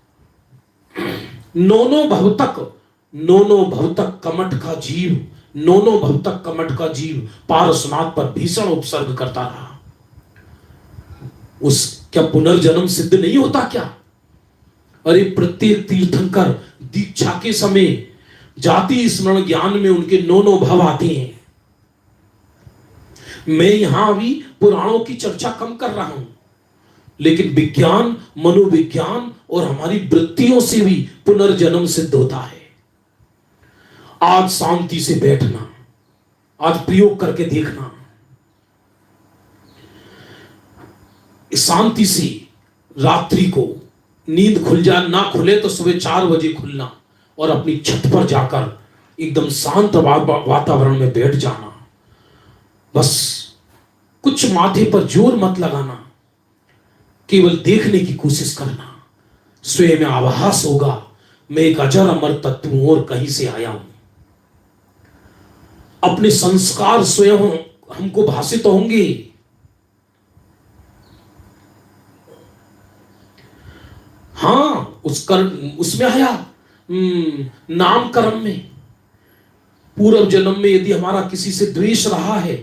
नौनो भव तक कमठ का जीव, नौनो भव तक कमठ का जीव पारसनाथ पर भीषण उपसर्ग करता रहा। उस क्या पुनर्जन्म सिद्ध नहीं होता क्या? अरे प्रत्येक तीर्थंकर दीक्षा के समय जाति स्मरण ज्ञान में उनके नौनो भव आते हैं। मैं यहां अभी पुराणों की चर्चा कम कर रहा हूं, लेकिन विज्ञान, मनोविज्ञान और हमारी वृत्तियों से भी पुनर्जन्म सिद्ध होता है। आज शांति से बैठना, आज प्रयोग करके देखना, शांति से रात्रि को नींद खुल जाए, ना खुले तो सुबह 4 बजे खुलना और अपनी छत पर जाकर एकदम शांत वातावरण में बैठ जाना। बस कुछ माथे पर जोर मत लगाना, केवल देखने की कोशिश करना। स्वयं में आभास होगा मैं एक अजर अमर तत्व हूं और कहीं से आया हूं। अपने संस्कार स्वयं हमको भाषित होंगे। हाँ, उसमें आया नाम कर्म में। पूर्व जन्म में यदि हमारा किसी से द्वेष रहा है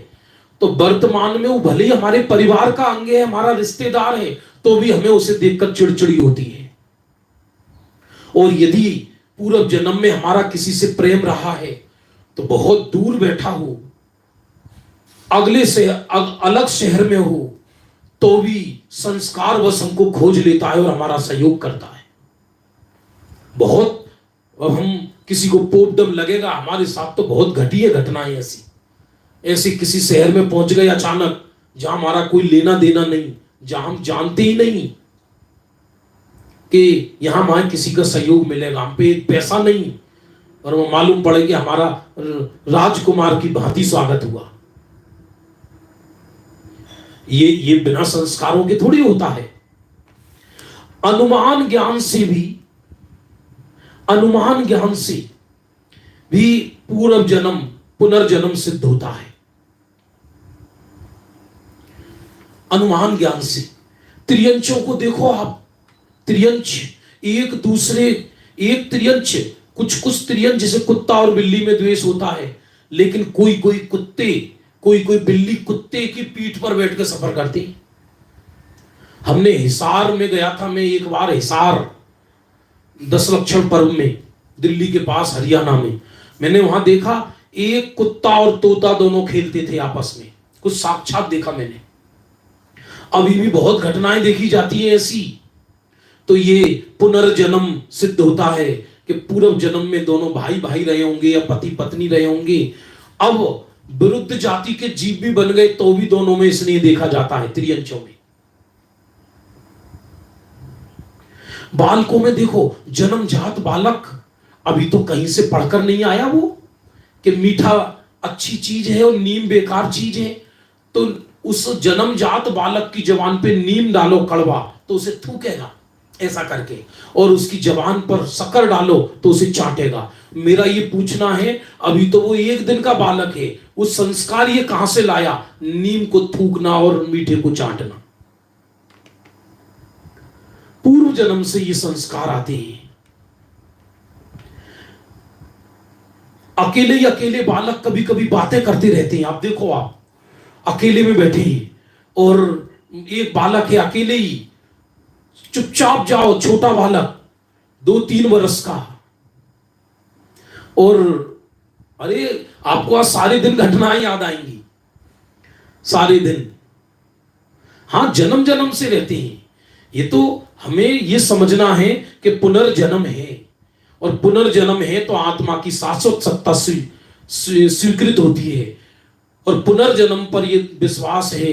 तो वर्तमान में वो भले ही हमारे परिवार का अंग है, हमारा रिश्तेदार है, तो भी हमें उसे देखकर चिड़चिड़ी होती है। और यदि पूर्व जन्म में हमारा किसी से प्रेम रहा है तो बहुत दूर बैठा हो, अगले से अलग शहर में हो, तो भी संस्कार वश हमको खोज लेता है और हमारा सहयोग करता है। बहुत, अब हम किसी को पोपदम लगेगा, हमारे साथ तो बहुत घटिया घटनाएं ऐसी किसी शहर में पहुंच गए अचानक, जहां हमारा कोई लेना देना नहीं, जहां हम जानते ही नहीं कि यहां हमारे किसी का सहयोग मिलेगा, हम पे एक पैसा नहीं, और वो मालूम पड़े कि हमारा राजकुमार की भांति स्वागत हुआ। ये बिना संस्कारों के थोड़ी होता है। अनुमान ज्ञान से भी पूर्व जन्म पुनर्जन्म सिद्ध होता है। अनुमान ज्ञान से त्रियंचों को देखो आप, त्रियंच एक त्रियंच, कुछ त्रियंच, जैसे कुत्ता और बिल्ली में द्वेष होता है, लेकिन कोई बिल्ली कुत्ते की पीठ पर बैठ कर सफर करती। हमने हिसार में गया था, मैं एक बार हिसार 10 लक्षण पर्व में, दिल्ली के पास हरियाणा में, मैंने वहां देखा एक कुत्ता और तोता दोनों खेलते थे आपस में, कुछ साक्षात देखा मैंने। अभी भी बहुत घटनाएं देखी जाती है ऐसी। तो ये पुनर्जन्म सिद्ध होता है कि पूर्व जन्म में दोनों भाई भाई रहे होंगे या पति पत्नी रहे होंगे, अब विरुद्ध जाति के जीव भी बन गए तो भी दोनों में स्नेह देखा जाता है त्रियंचों में। बालकों में देखो, जन्मजात बालक अभी तो कहीं से पढ़कर नहीं आया वो कि मीठा अच्छी चीज है और नीम बेकार चीज है, तो उस जन्मजात बालक की जबान पे नीम डालो कड़वा तो उसे थूकेगा ऐसा करके, और उसकी जबान पर शक्कर डालो तो उसे चाटेगा। मेरा ये पूछना है, अभी तो वो 1 दिन का बालक है, उस संस्कार ये कहां से लाया, नीम को थूकना और मीठे को चाटना? पूर्व जन्म से ये संस्कार आते हैं। अकेले बालक कभी कभी बातें करते रहते हैं। आप देखो, आप अकेले में बैठे हैं और एक बालक है अकेले ही, चुपचाप जाओ, छोटा बालक 2-3 वर्ष का, और अरे आपको आज सारे दिन घटनाएं याद आएंगी, सारे दिन। हाँ, जन्म जन्म से रहते हैं। ये तो हमें ये समझना है कि पुनर्जन्म है, और पुनर्जन्म है तो आत्मा की शाश्वत सत्ता स्वीकृत होती है, और पुनर्जन्म पर ये विश्वास है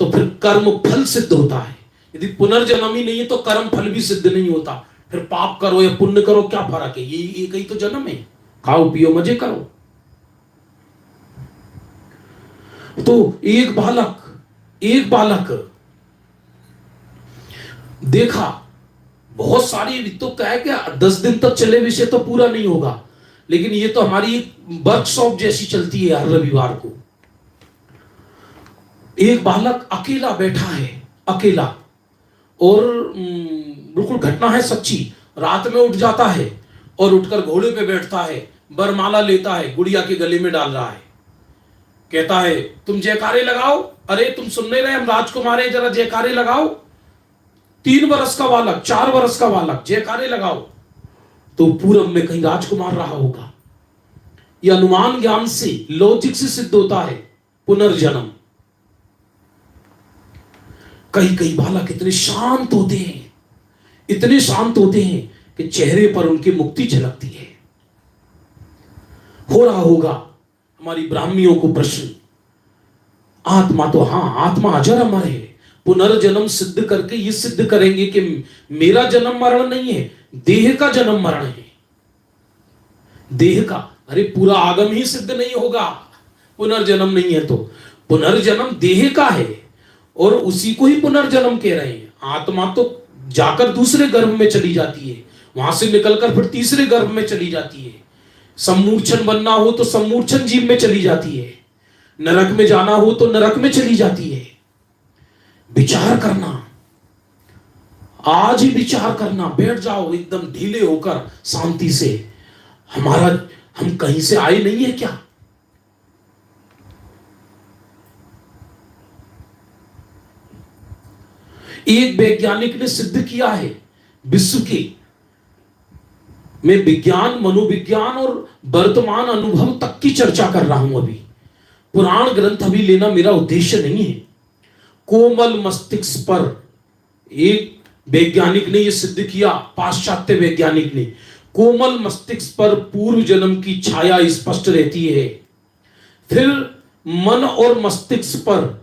तो फिर कर्म फल सिद्ध होता है। यदि पुनर्जन्म ही नहीं है तो कर्म फल भी सिद्ध नहीं होता। फिर पाप करो या पुण्य करो, क्या फर्क है? ये कहीं तो जन्म है, खाओ पियो मजे करो। तो एक बालक देखा, बहुत सारी तो क्या है कि 10 दिन तक चले विषय तो पूरा नहीं होगा, लेकिन ये तो हमारी वर्कशॉप जैसी चलती है हर रविवार को। एक बालक अकेला बैठा है, अकेला, और बिल्कुल घटना है सच्ची। रात में उठ जाता है और उठकर घोड़े पे बैठता है, बरमाला लेता है, गुड़िया के गले में डाल रहा है, कहता है तुम जयकारे लगाओ। अरे तुम सुन नहीं रहे, हम राजकुमार हैं, जरा जयकारे लगाओ। 3 वर्ष का बालक, 4 वर्ष का बालक, जयकारे लगाओ। तो पूरब में कहीं राजकुमार रहा होगा। यह अनुमान ज्ञान से, लॉजिक से सिद्ध होता है पुनर्जन्म। कई बालक इतने शांत होते हैं, इतने शांत होते हैं कि चेहरे पर उनकी मुक्ति झलकती है। हो रहा होगा हमारी ब्राह्मियों को प्रश्न, आत्मा तो, हाँ आत्मा अजर अमर है, पुनर्जन्म सिद्ध करके ये सिद्ध करेंगे कि मेरा जन्म मरण नहीं है, देह का जन्म मरण है, देह का। अरे पूरा आगम ही सिद्ध नहीं होगा पुनर्जन्म नहीं है तो। पुनर्जन्म देह का है और उसी को ही पुनर्जन्म कह रहे हैं। आत्मा तो जाकर दूसरे गर्भ में चली जाती है, वहां से निकलकर फिर तीसरे गर्भ में चली जाती है। सम्मूर्छन बनना हो तो सम्मूर्छन जीव में चली जाती है, नरक में जाना हो तो नरक में चली जाती है। विचार करना, आज ही विचार करना, बैठ जाओ एकदम ढीले होकर शांति से। हम कहीं से आए नहीं है क्या? एक वैज्ञानिक ने सिद्ध किया है विश्व के, मैं विज्ञान, मनोविज्ञान और वर्तमान अनुभव तक की चर्चा कर रहा हूं। अभी पुराण ग्रंथ अभी लेना मेरा उद्देश्य नहीं है। कोमल मस्तिष्क पर एक वैज्ञानिक ने यह सिद्ध किया, पाश्चात्य वैज्ञानिक ने, कोमल मस्तिष्क पर पूर्व जन्म की छाया स्पष्ट रहती है। फिर मन और मस्तिष्क पर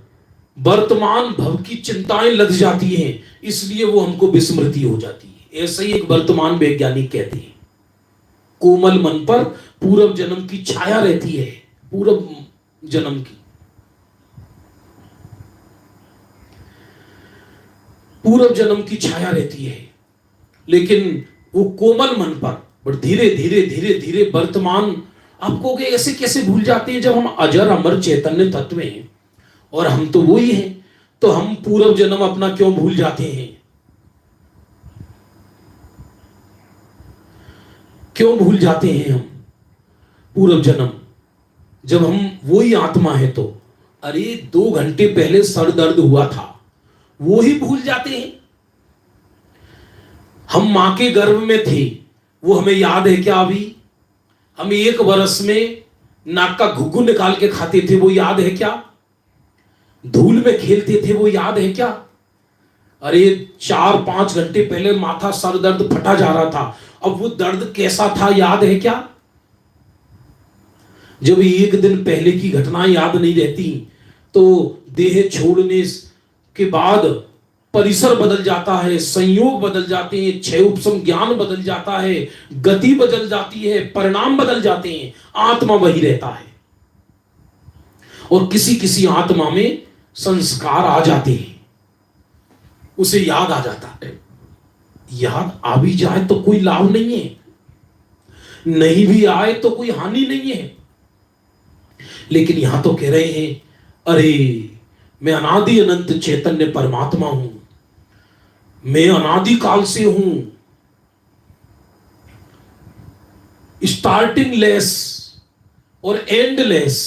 वर्तमान भव की चिंताएं लग जाती हैं, इसलिए वो हमको विस्मृति हो जाती है। ऐसे ही एक वर्तमान वैज्ञानिक कहते हैं, कोमल मन पर पूर्व जन्म की छाया रहती है, पूर्व जन्म की, पूर्व जन्म की छाया रहती है। लेकिन वो कोमल मन पर धीरे धीरे धीरे धीरे वर्तमान, आपको ऐसे कैसे भूल जाते हैं? जब हम अजर अमर चैतन्य तत्व हैं और हम तो वही हैं, तो हम पूर्व जन्म अपना क्यों भूल जाते हैं? क्यों भूल जाते हैं हम पूर्व जन्म, जब हम वही आत्मा है तो? अरे 2 घंटे पहले सर दर्द हुआ था, वो ही भूल जाते हैं। हम मां के गर्भ में थे, वो हमें याद है क्या? अभी हम 1 वर्ष में नाक का घुघु निकाल के खाते थे, वो याद है क्या? धूल में खेलते थे, वो याद है क्या? अरे 4-5 घंटे पहले माथा सर दर्द फटा जा रहा था, अब वो दर्द कैसा था याद है क्या? जब 1 दिन पहले की घटनाएं याद नहीं रहती तो देह छोड़ने के बाद परिसर बदल जाता है, संयोग बदल जाते हैं, 6 उपसम ज्ञान बदल जाता है, गति बदल जाती है, परिणाम बदल जाते हैं, आत्मा वही रहता है। और किसी किसी आत्मा में संस्कार आ जाते हैं, उसे याद आ जाता है। याद आ भी जाए तो कोई लाभ नहीं है, नहीं भी आए तो कोई हानि नहीं है। लेकिन यहां तो कह रहे हैं, अरे मैं अनादि अनंत चैतन्य परमात्मा हूं, मैं अनादि काल से हूं, स्टार्टिंग लेस और एंडलेस,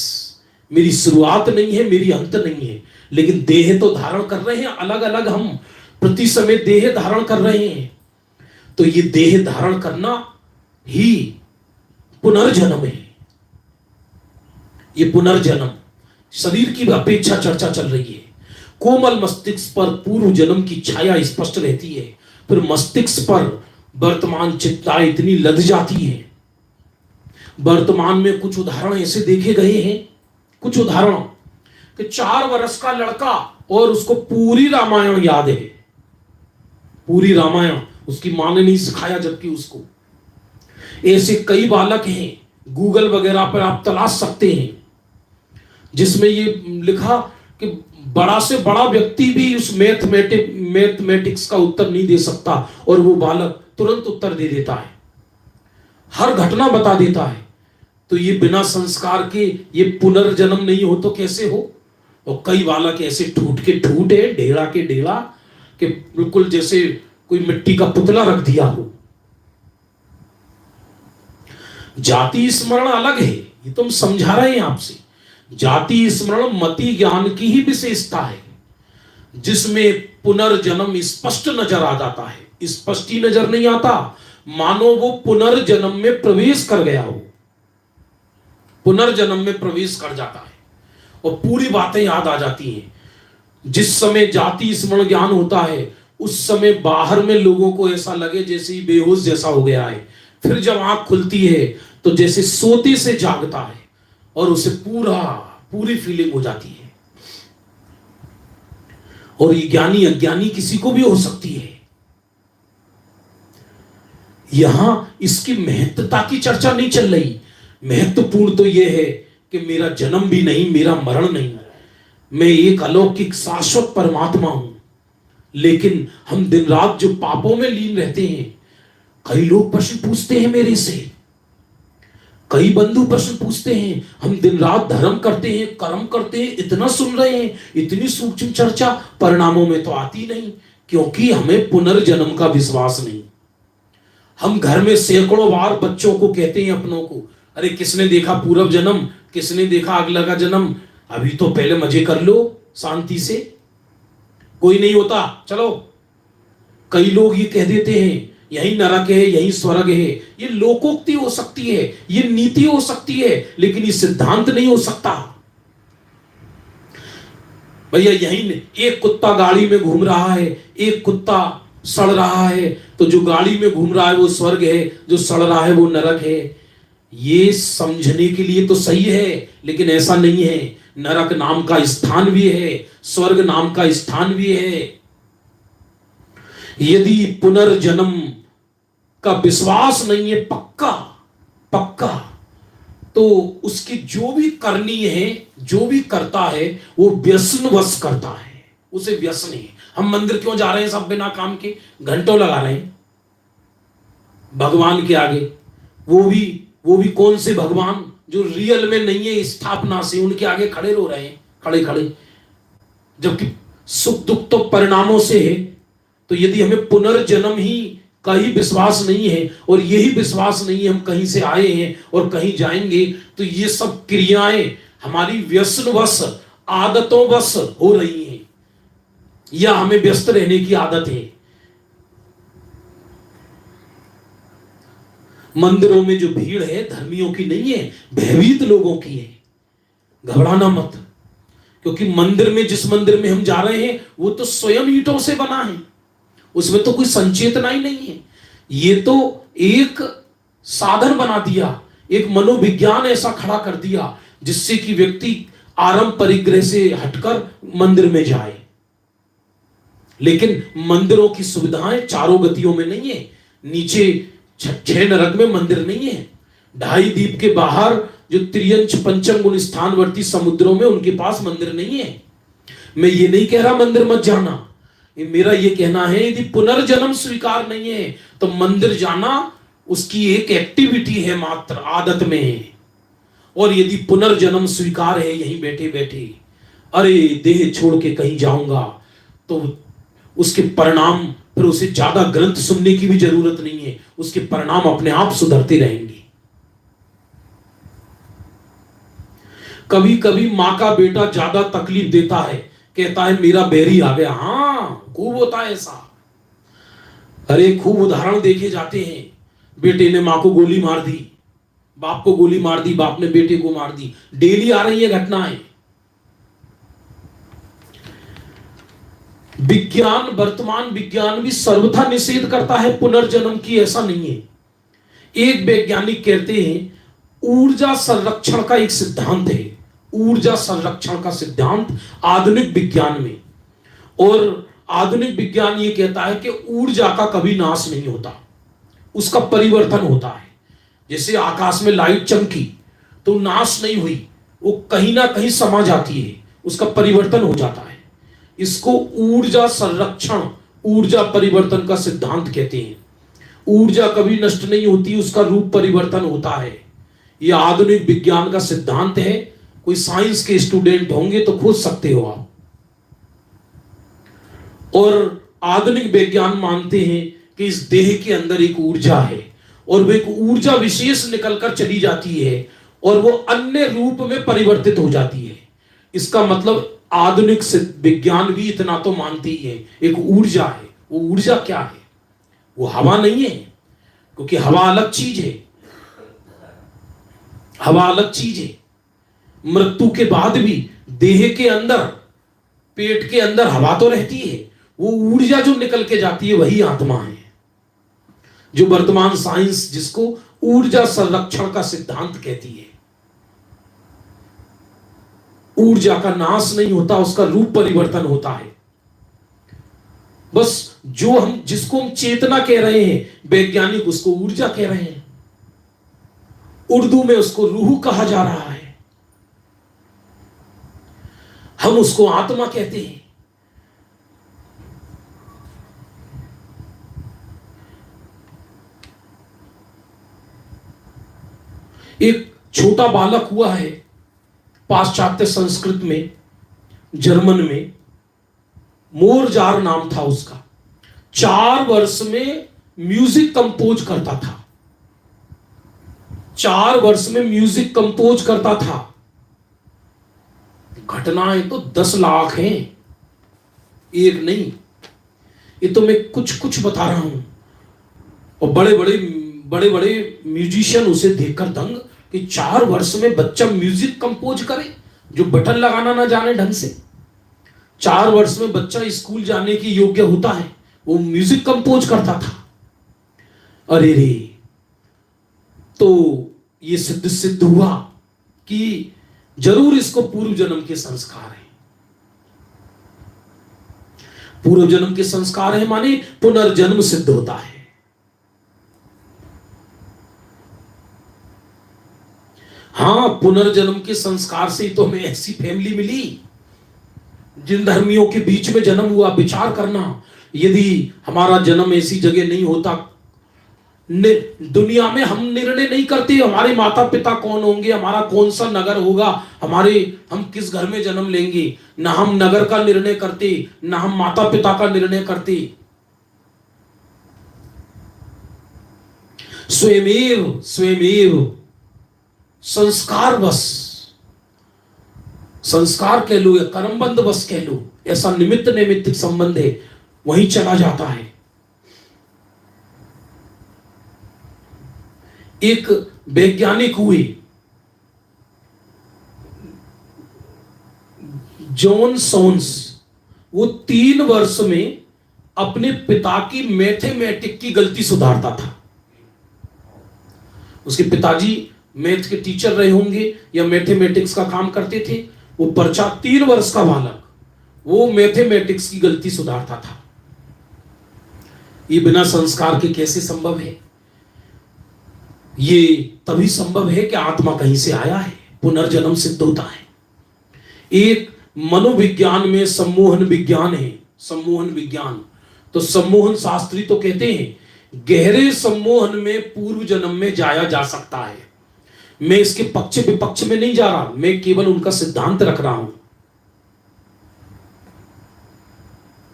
मेरी शुरुआत नहीं है, मेरी अंत नहीं है। लेकिन देह तो धारण कर रहे हैं, अलग अलग हम प्रति समय देह धारण कर रहे हैं। तो ये देह धारण करना ही पुनर्जन्म है। ये पुनर्जन्म, शरीर की अपेक्षा चर्चा चल रही है। कोमल मस्तिष्क पर पूर्व जन्म की छाया स्पष्ट रहती है, फिर मस्तिष्क पर वर्तमान चिंता इतनी लद जाती है। वर्तमान में कुछ उदाहरण ऐसे देखे गए हैं, कुछ उदाहरण कि 4 वर्ष का लड़का और उसको पूरी रामायण याद है, पूरी रामायण उसकी मां ने नहीं सिखाया, जबकि उसको। ऐसे कई बालक हैं, गूगल वगैरह पर आप तलाश सकते हैं, जिसमें ये लिखा कि बड़ा से बड़ा व्यक्ति भी उस मैथमेटिक्स का उत्तर नहीं दे सकता, और वो बालक तुरंत उत्तर दे देता है, हर घटना बता देता है। तो ये बिना संस्कार के ये पुनर्जन्म नहीं हो तो कैसे हो? और कई बालक ऐसे ठूट के ठूट है, ढेड़ा के ढेड़ा, कि बिल्कुल जैसे कोई मिट्टी का पुतला रख दिया हो। जाति स्मरण अलग है, ये तुम समझा रहे हैं आपसे। जाति स्मरण मति ज्ञान की ही विशेषता है, जिसमें पुनर्जन्म स्पष्ट नजर आ जाता है। स्पष्ट ही नजर नहीं आता, मानो वो पुनर्जन्म में प्रवेश कर गया हो, पुनर्जन्म में प्रवेश कर जाता है और पूरी बातें याद आ जाती हैं। जिस समय जाति स्मरण ज्ञान होता है, उस समय बाहर में लोगों को ऐसा लगे जैसे ही बेहोश जैसा हो गया है। फिर जब आंख खुलती है तो जैसे सोते से जागता है और उसे पूरी फीलिंग हो जाती है। और ये ज्ञानी अज्ञानी किसी को भी हो सकती है। यहां इसकी महत्वता की चर्चा नहीं चल रही। महत्वपूर्ण तो यह है कि मेरा जन्म भी नहीं, मेरा मरण नहीं, मैं एक अलौकिक शाश्वत परमात्मा हूं। लेकिन हम दिन रात जो पापों में लीन रहते हैं, कई लोग प्रश्न पूछते हैं मेरे से, कई बंधु प्रश्न पूछते हैं, हम दिन रात धर्म करते हैं, कर्म करते हैं, इतना सुन रहे हैं, इतनी सूक्ष्म चर्चा परिणामों में तो आती नहीं, क्योंकि हमें पुनर्जन्म का विश्वास नहीं। हम घर में सैकड़ों बार बच्चों को कहते हैं, अपनों को, अरे किसने देखा पूर्व जन्म, किसने देखा अगला का जन्म, अभी तो पहले मजे कर लो शांति से, कोई नहीं होता, चलो। कई लोग ये कह देते हैं यही नरक है, यही स्वर्ग है। ये लोकोक्ति हो सकती है, ये नीति हो सकती है, लेकिन ये सिद्धांत नहीं हो सकता। भैया यही एक कुत्ता गाड़ी में घूम रहा है, एक कुत्ता सड़ रहा है, तो जो गाड़ी में घूम रहा है वो स्वर्ग है, जो सड़ रहा है वो नरक है। ये समझने के लिए तो सही है, लेकिन ऐसा नहीं है। नरक नाम का स्थान भी है, स्वर्ग नाम का स्थान भी है। यदि पुनर्जन्म का विश्वास नहीं है पक्का, तो उसकी जो भी करनी है, जो भी करता है, वो व्यसनवश करता है, उसे व्यसन है। हम मंदिर क्यों जा रहे हैं सब बिना काम के, घंटों लगा रहे हैं भगवान के आगे, वो भी कौन से भगवान जो रियल में नहीं है, स्थापना से, उनके आगे खड़े रो रहे हैं, खड़े, जबकि सुख दुख तो परिणामों से है। तो यदि हमें पुनर्जन्म ही का ही विश्वास नहीं है, और यही विश्वास नहीं है हम कहीं से आए हैं और कहीं जाएंगे, तो ये सब क्रियाएं हमारी व्यसनवश, आदतों-वश हो रही हैं, या हमें व्यस्त रहने की आदत है। मंदिरों में जो भीड़ है धर्मियों की नहीं है, भयभीत लोगों की है। घबराना मत, क्योंकि मंदिर में, जिस मंदिर में हम जा रहे हैं, वो तो स्वयं ईंटों से बना है, उसमें तो कोई संचेतना ही नहीं है। ये तो एक साधन बना दिया, एक मनोविज्ञान ऐसा खड़ा कर दिया जिससे कि व्यक्ति आरंभ परिग्रह से हटकर मंदिर में जाए। लेकिन मंदिरों की सुविधाएं चारों गतियों में नहीं है। नीचे 6 नरक में मंदिर नहीं है। 2.5 द्वीप के बाहर जो त्रियंच पंचम गुण स्थानवर्ती समुद्रों में, उनके पास मंदिर नहीं है। मैं ये नहीं कह रहा मंदिर मत जाना, मेरा ये कहना है यदि पुनर्जन्म स्वीकार नहीं है तो मंदिर जाना उसकी एक एक्टिविटी है मात्र, आदत में है। और यदि पुनर्जन्म स्वीकार है यहीं बैठे बैठे, अरे देह छोड़ के कहीं जाऊंगा, तो उसके परिणाम, फिर उसे ज्यादा ग्रंथ सुनने की भी जरूरत नहीं है, उसके परिणाम अपने आप सुधरते रहेंगे। कभी कभी मां का बेटा ज्यादा तकलीफ देता है, कहता है मेरा बैरी आ गया। हाँ, खूब होता है ऐसा। अरे खूब उदाहरण देखे जाते हैं, बेटे ने मां को गोली मार दी, बाप को गोली मार दी, बाप ने बेटे को मार दी, डेली आ रही है घटनाएं। विज्ञान, वर्तमान विज्ञान भी सर्वथा निषेध करता है पुनर्जन्म की, ऐसा नहीं है। एक वैज्ञानिक कहते हैं ऊर्जा संरक्षण का एक सिद्धांत है, ऊर्जा संरक्षण का सिद्धांत आधुनिक विज्ञान में, और आधुनिक विज्ञान ये कहता है कि ऊर्जा का कभी नाश नहीं होता, उसका परिवर्तन होता है। जैसे आकाश में लाइट चमकी तो नाश नहीं हुई, वो कहीं ना कहीं समा जाती है, उसका परिवर्तन हो जाता है। इसको ऊर्जा संरक्षण, ऊर्जा परिवर्तन का सिद्धांत कहते हैं। ऊर्जा कभी नष्ट नहीं होती, उसका रूप परिवर्तन होता है। यह आधुनिक विज्ञान का सिद्धांत है। कोई साइंस के स्टूडेंट होंगे तो खोज सकते हो आप। और आधुनिक विज्ञान मानते हैं कि इस देह के अंदर एक ऊर्जा है और वह एक ऊर्जा विशेष निकलकर चली जाती है और वो अन्य रूप में परिवर्तित हो जाती है। इसका मतलब आधुनिक विज्ञान भी इतना तो मानती है, एक ऊर्जा है। वो ऊर्जा क्या है? वो हवा नहीं है, क्योंकि हवा अलग चीज है, हवा अलग चीज है। मृत्यु के बाद भी देह के अंदर, पेट के अंदर हवा तो रहती है, वो ऊर्जा जो निकल के जाती है वही आत्मा है, जो वर्तमान साइंस जिसको ऊर्जा संरक्षण का सिद्धांत कहती है। ऊर्जा का नाश नहीं होता, उसका रूप परिवर्तन होता है। बस जो हम जिसको हम चेतना कह रहे हैं, वैज्ञानिक उसको ऊर्जा कह रहे हैं, उर्दू में उसको रूह कहा जा रहा है, हम उसको आत्मा कहते हैं। एक छोटा बालक हुआ है पाश्चात्य संस्कृत में, जर्मन में, मोरजार नाम था उसका। 4 वर्ष में म्यूजिक कंपोज करता था, 4 वर्ष में म्यूजिक कंपोज करता था। घटनाएं तो 10 लाख हैं, एक नहीं। ये तो मैं कुछ कुछ बता रहा हूं, और बड़े बड़े म्यूजिशियन उसे देखकर दंग कि 4 वर्ष में बच्चा म्यूजिक कंपोज करे, जो बटन लगाना ना जाने ढंग से। 4 वर्ष में बच्चा स्कूल जाने की योग्य होता है, वो म्यूजिक कंपोज करता था। अरे रे, तो ये सिद्ध हुआ कि जरूर इसको पूर्व जन्म के संस्कार हैं। पूर्व जन्म के संस्कार है माने पुनर्जन्म सिद्ध होता है। हाँ, पुनर्जन्म के संस्कार से ही तो हमें ऐसी फैमिली मिली, जिन धर्मियों के बीच में जन्म हुआ। विचार करना, यदि हमारा जन्म ऐसी जगह नहीं होता, दुनिया में हम निर्णय नहीं करते हमारे माता पिता कौन होंगे, हमारा कौन सा नगर होगा, हम किस घर में जन्म लेंगे, ना हम नगर का निर्णय करते, ना हम माता पिता का निर्णय करते। स्वयमेव संस्कार बस, संस्कार कह लो या कर्मबंध बस कह लो, ऐसा निमित्त नैमित्तिक संबंध है, वहीं चला जाता है। एक वैज्ञानिक हुए, जॉन सोन्स, वो 3 वर्ष में अपने पिता की मैथमेटिक की गलती सुधारता था। उसके पिताजी मैथ के टीचर रहे होंगे या मैथमेटिक्स का काम करते थे। वो बच्चा 3 वर्ष का बालक, वो मैथमेटिक्स की गलती सुधारता था। ये बिना संस्कार के कैसे संभव है? ये तभी संभव है कि आत्मा कहीं से आया है, पुनर्जन्म सिद्ध होता है। एक मनोविज्ञान में सम्मोहन विज्ञान है, सम्मोहन विज्ञान। तो सम्मोहन शास्त्री तो कहते हैं गहरे सम्मोहन में पूर्व जन्म में जाया जा सकता है। मैं इसके पक्ष विपक्ष में नहीं जा रहा, मैं केवल उनका सिद्धांत रख रहा हूं।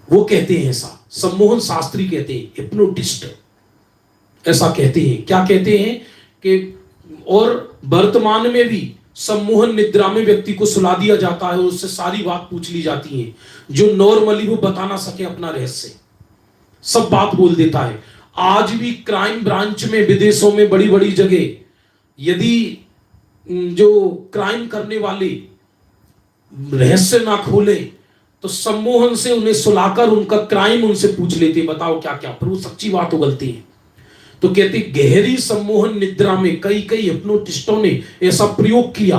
वो कहते हैं ऐसा, सम्मोहन शास्त्री कहते हैं, हिप्नोटिस्ट ऐसा कहते हैं। क्या कहते हैं कि और वर्तमान में भी सम्मोहन निद्रा में व्यक्ति को सुला दिया जाता है, उससे सारी बात पूछ ली जाती है, जो नॉर्मली वो बता ना सके अपना रहस्य, सब बात बोल देता है। आज भी क्राइम ब्रांच में विदेशों में बड़ी बड़ी जगह यदि जो क्राइम करने वाले रहस्य ना खोले तो सम्मोहन से उन्हें सुलाकर उनका क्राइम उनसे पूछ लेते, बताओ क्या क्या, फिर वो सच्ची बात उगलती है। तो कहते गहरी सम्मोहन निद्रा में कई कई हिप्नोटिस्टों ने ऐसा प्रयोग किया,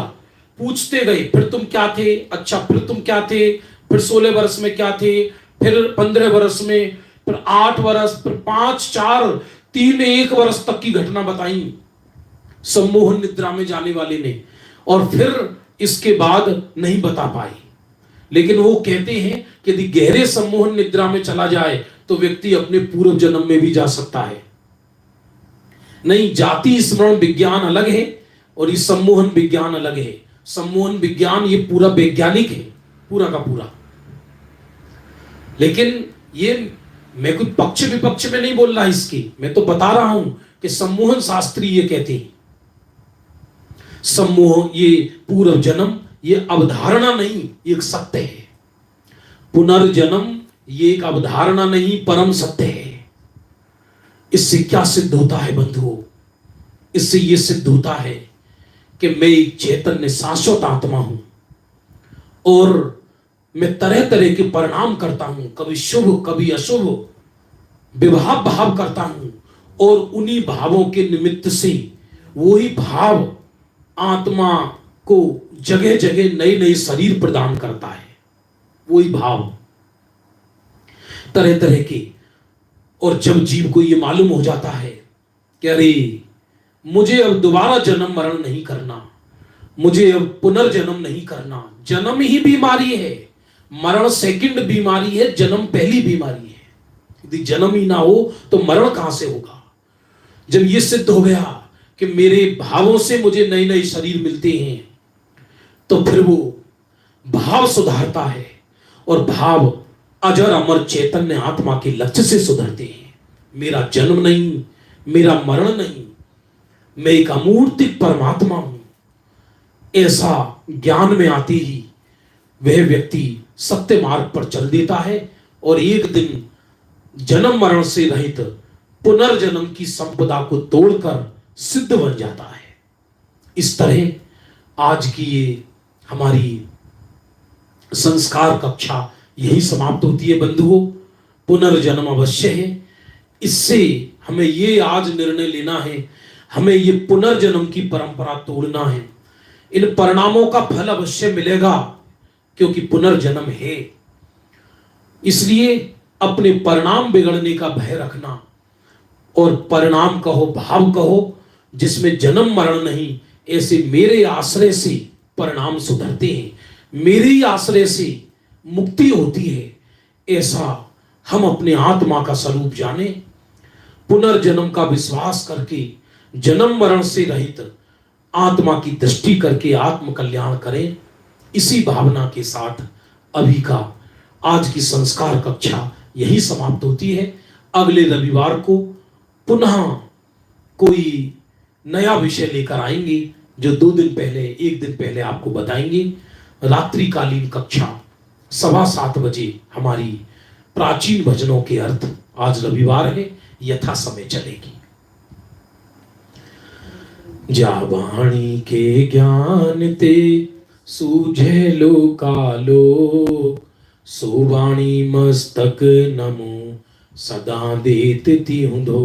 पूछते गए फिर तुम क्या थे, अच्छा फिर तुम क्या थे, फिर 16 वर्ष में क्या थे, फिर 15 वर्ष में, फिर 8 वर्ष, फिर 5, 4, 3, 1 वर्ष तक की घटना बताई सम्मोहन निद्रा में जाने वाले ने, और फिर इसके बाद नहीं बता पाए। लेकिन वो कहते हैं कि यदि गहरे सम्मोहन निद्रा में चला जाए तो व्यक्ति अपने पूर्व जन्म में भी जा सकता है। नहीं, जाति स्मरण विज्ञान अलग है और ये सम्मोहन विज्ञान अलग है। सम्मोहन विज्ञान ये पूरा वैज्ञानिक है, पूरा का पूरा। लेकिन ये मैं कुछ पक्ष विपक्ष में नहीं बोल रहा इसकी, मैं तो बता रहा हूं कि सम्मोहन शास्त्री ये कहते हैं सम्मोह ये पूर्व जन्म ये अवधारणा नहीं, ये एक सत्य है। पुनर्जन्म ये एक अवधारणा नहीं, परम सत्य है। इससे क्या सिद्ध होता है बंधुओं? इससे ये सिद्ध होता है कि मैं एक चैतन्य शाश्वत आत्मा हूं और मैं तरह तरह के परिणाम करता हूं, कभी शुभ कभी अशुभ विभाव भाव करता हूं, और उन्हीं भावों के निमित्त से वही भाव आत्मा को जगह जगह नए नए शरीर प्रदान करता है। वही भाव तरह तरह के। और जब जीव को यह मालूम हो जाता है कि अरे मुझे अब दोबारा जन्म मरण नहीं करना, मुझे अब पुनर्जन्म नहीं करना, जन्म ही बीमारी है, मरण सेकंड बीमारी है, जन्म पहली बीमारी है। यदि जन्म ही ना हो तो मरण कहां से होगा? जब यह सिद्ध हो गया कि मेरे भावों से मुझे नए नए शरीर मिलते हैं, तो फिर वो भाव सुधारता है और भाव अजर अमर चैतन्य आत्मा के लक्ष्य से सुधरते हैं। मेरा जन्म नहीं, मेरा मरण नहीं, मैं एक अमूर्तिक परमात्मा हूं, ऐसा ज्ञान में आते ही वह व्यक्ति सत्य मार्ग पर चल देता है और एक दिन जन्म मरण से रहित पुनर्जन्म की संपदा को तोड़कर सिद्ध बन जाता है। इस तरह आज की ये हमारी संस्कार कक्षा यही समाप्त होती है बंधुओं। पुनर्जन्म अवश्य है, इससे हमें ये आज निर्णय लेना है, हमें ये पुनर्जन्म की परंपरा तोड़ना है। इन परिणामों का फल अवश्य मिलेगा क्योंकि पुनर्जन्म है। इसलिए अपने परिणाम बिगड़ने का भय रखना, और परिणाम कहो भाव कहो जिसमें जन्म मरण नहीं, ऐसे मेरे आश्रय से परिणाम सुधरते हैं, मेरे ही आश्रय से मुक्ति होती है, ऐसा हम अपने आत्मा का स्वरूप जाने, पुनर्जन्म का विश्वास करके जन्म मरण से रहित आत्मा की दृष्टि करके आत्म कल्याण करें। इसी भावना के साथ अभी का आज की संस्कार कक्षा यही समाप्त होती है। अगले रविवार को पुनः कोई नया विषय लेकर आएंगे जो 2 दिन पहले 1 दिन पहले आपको बताएंगे। रात्रिकालीन कक्षा 7:15 बजे हमारी प्राचीन भजनों के अर्थ, आज रविवार है, यथा समय चलेगी। जा वाणी के ज्ञान ते सूझे लो कालो, सो वाणी मस्तक नमो सदा देत ती हूं धो।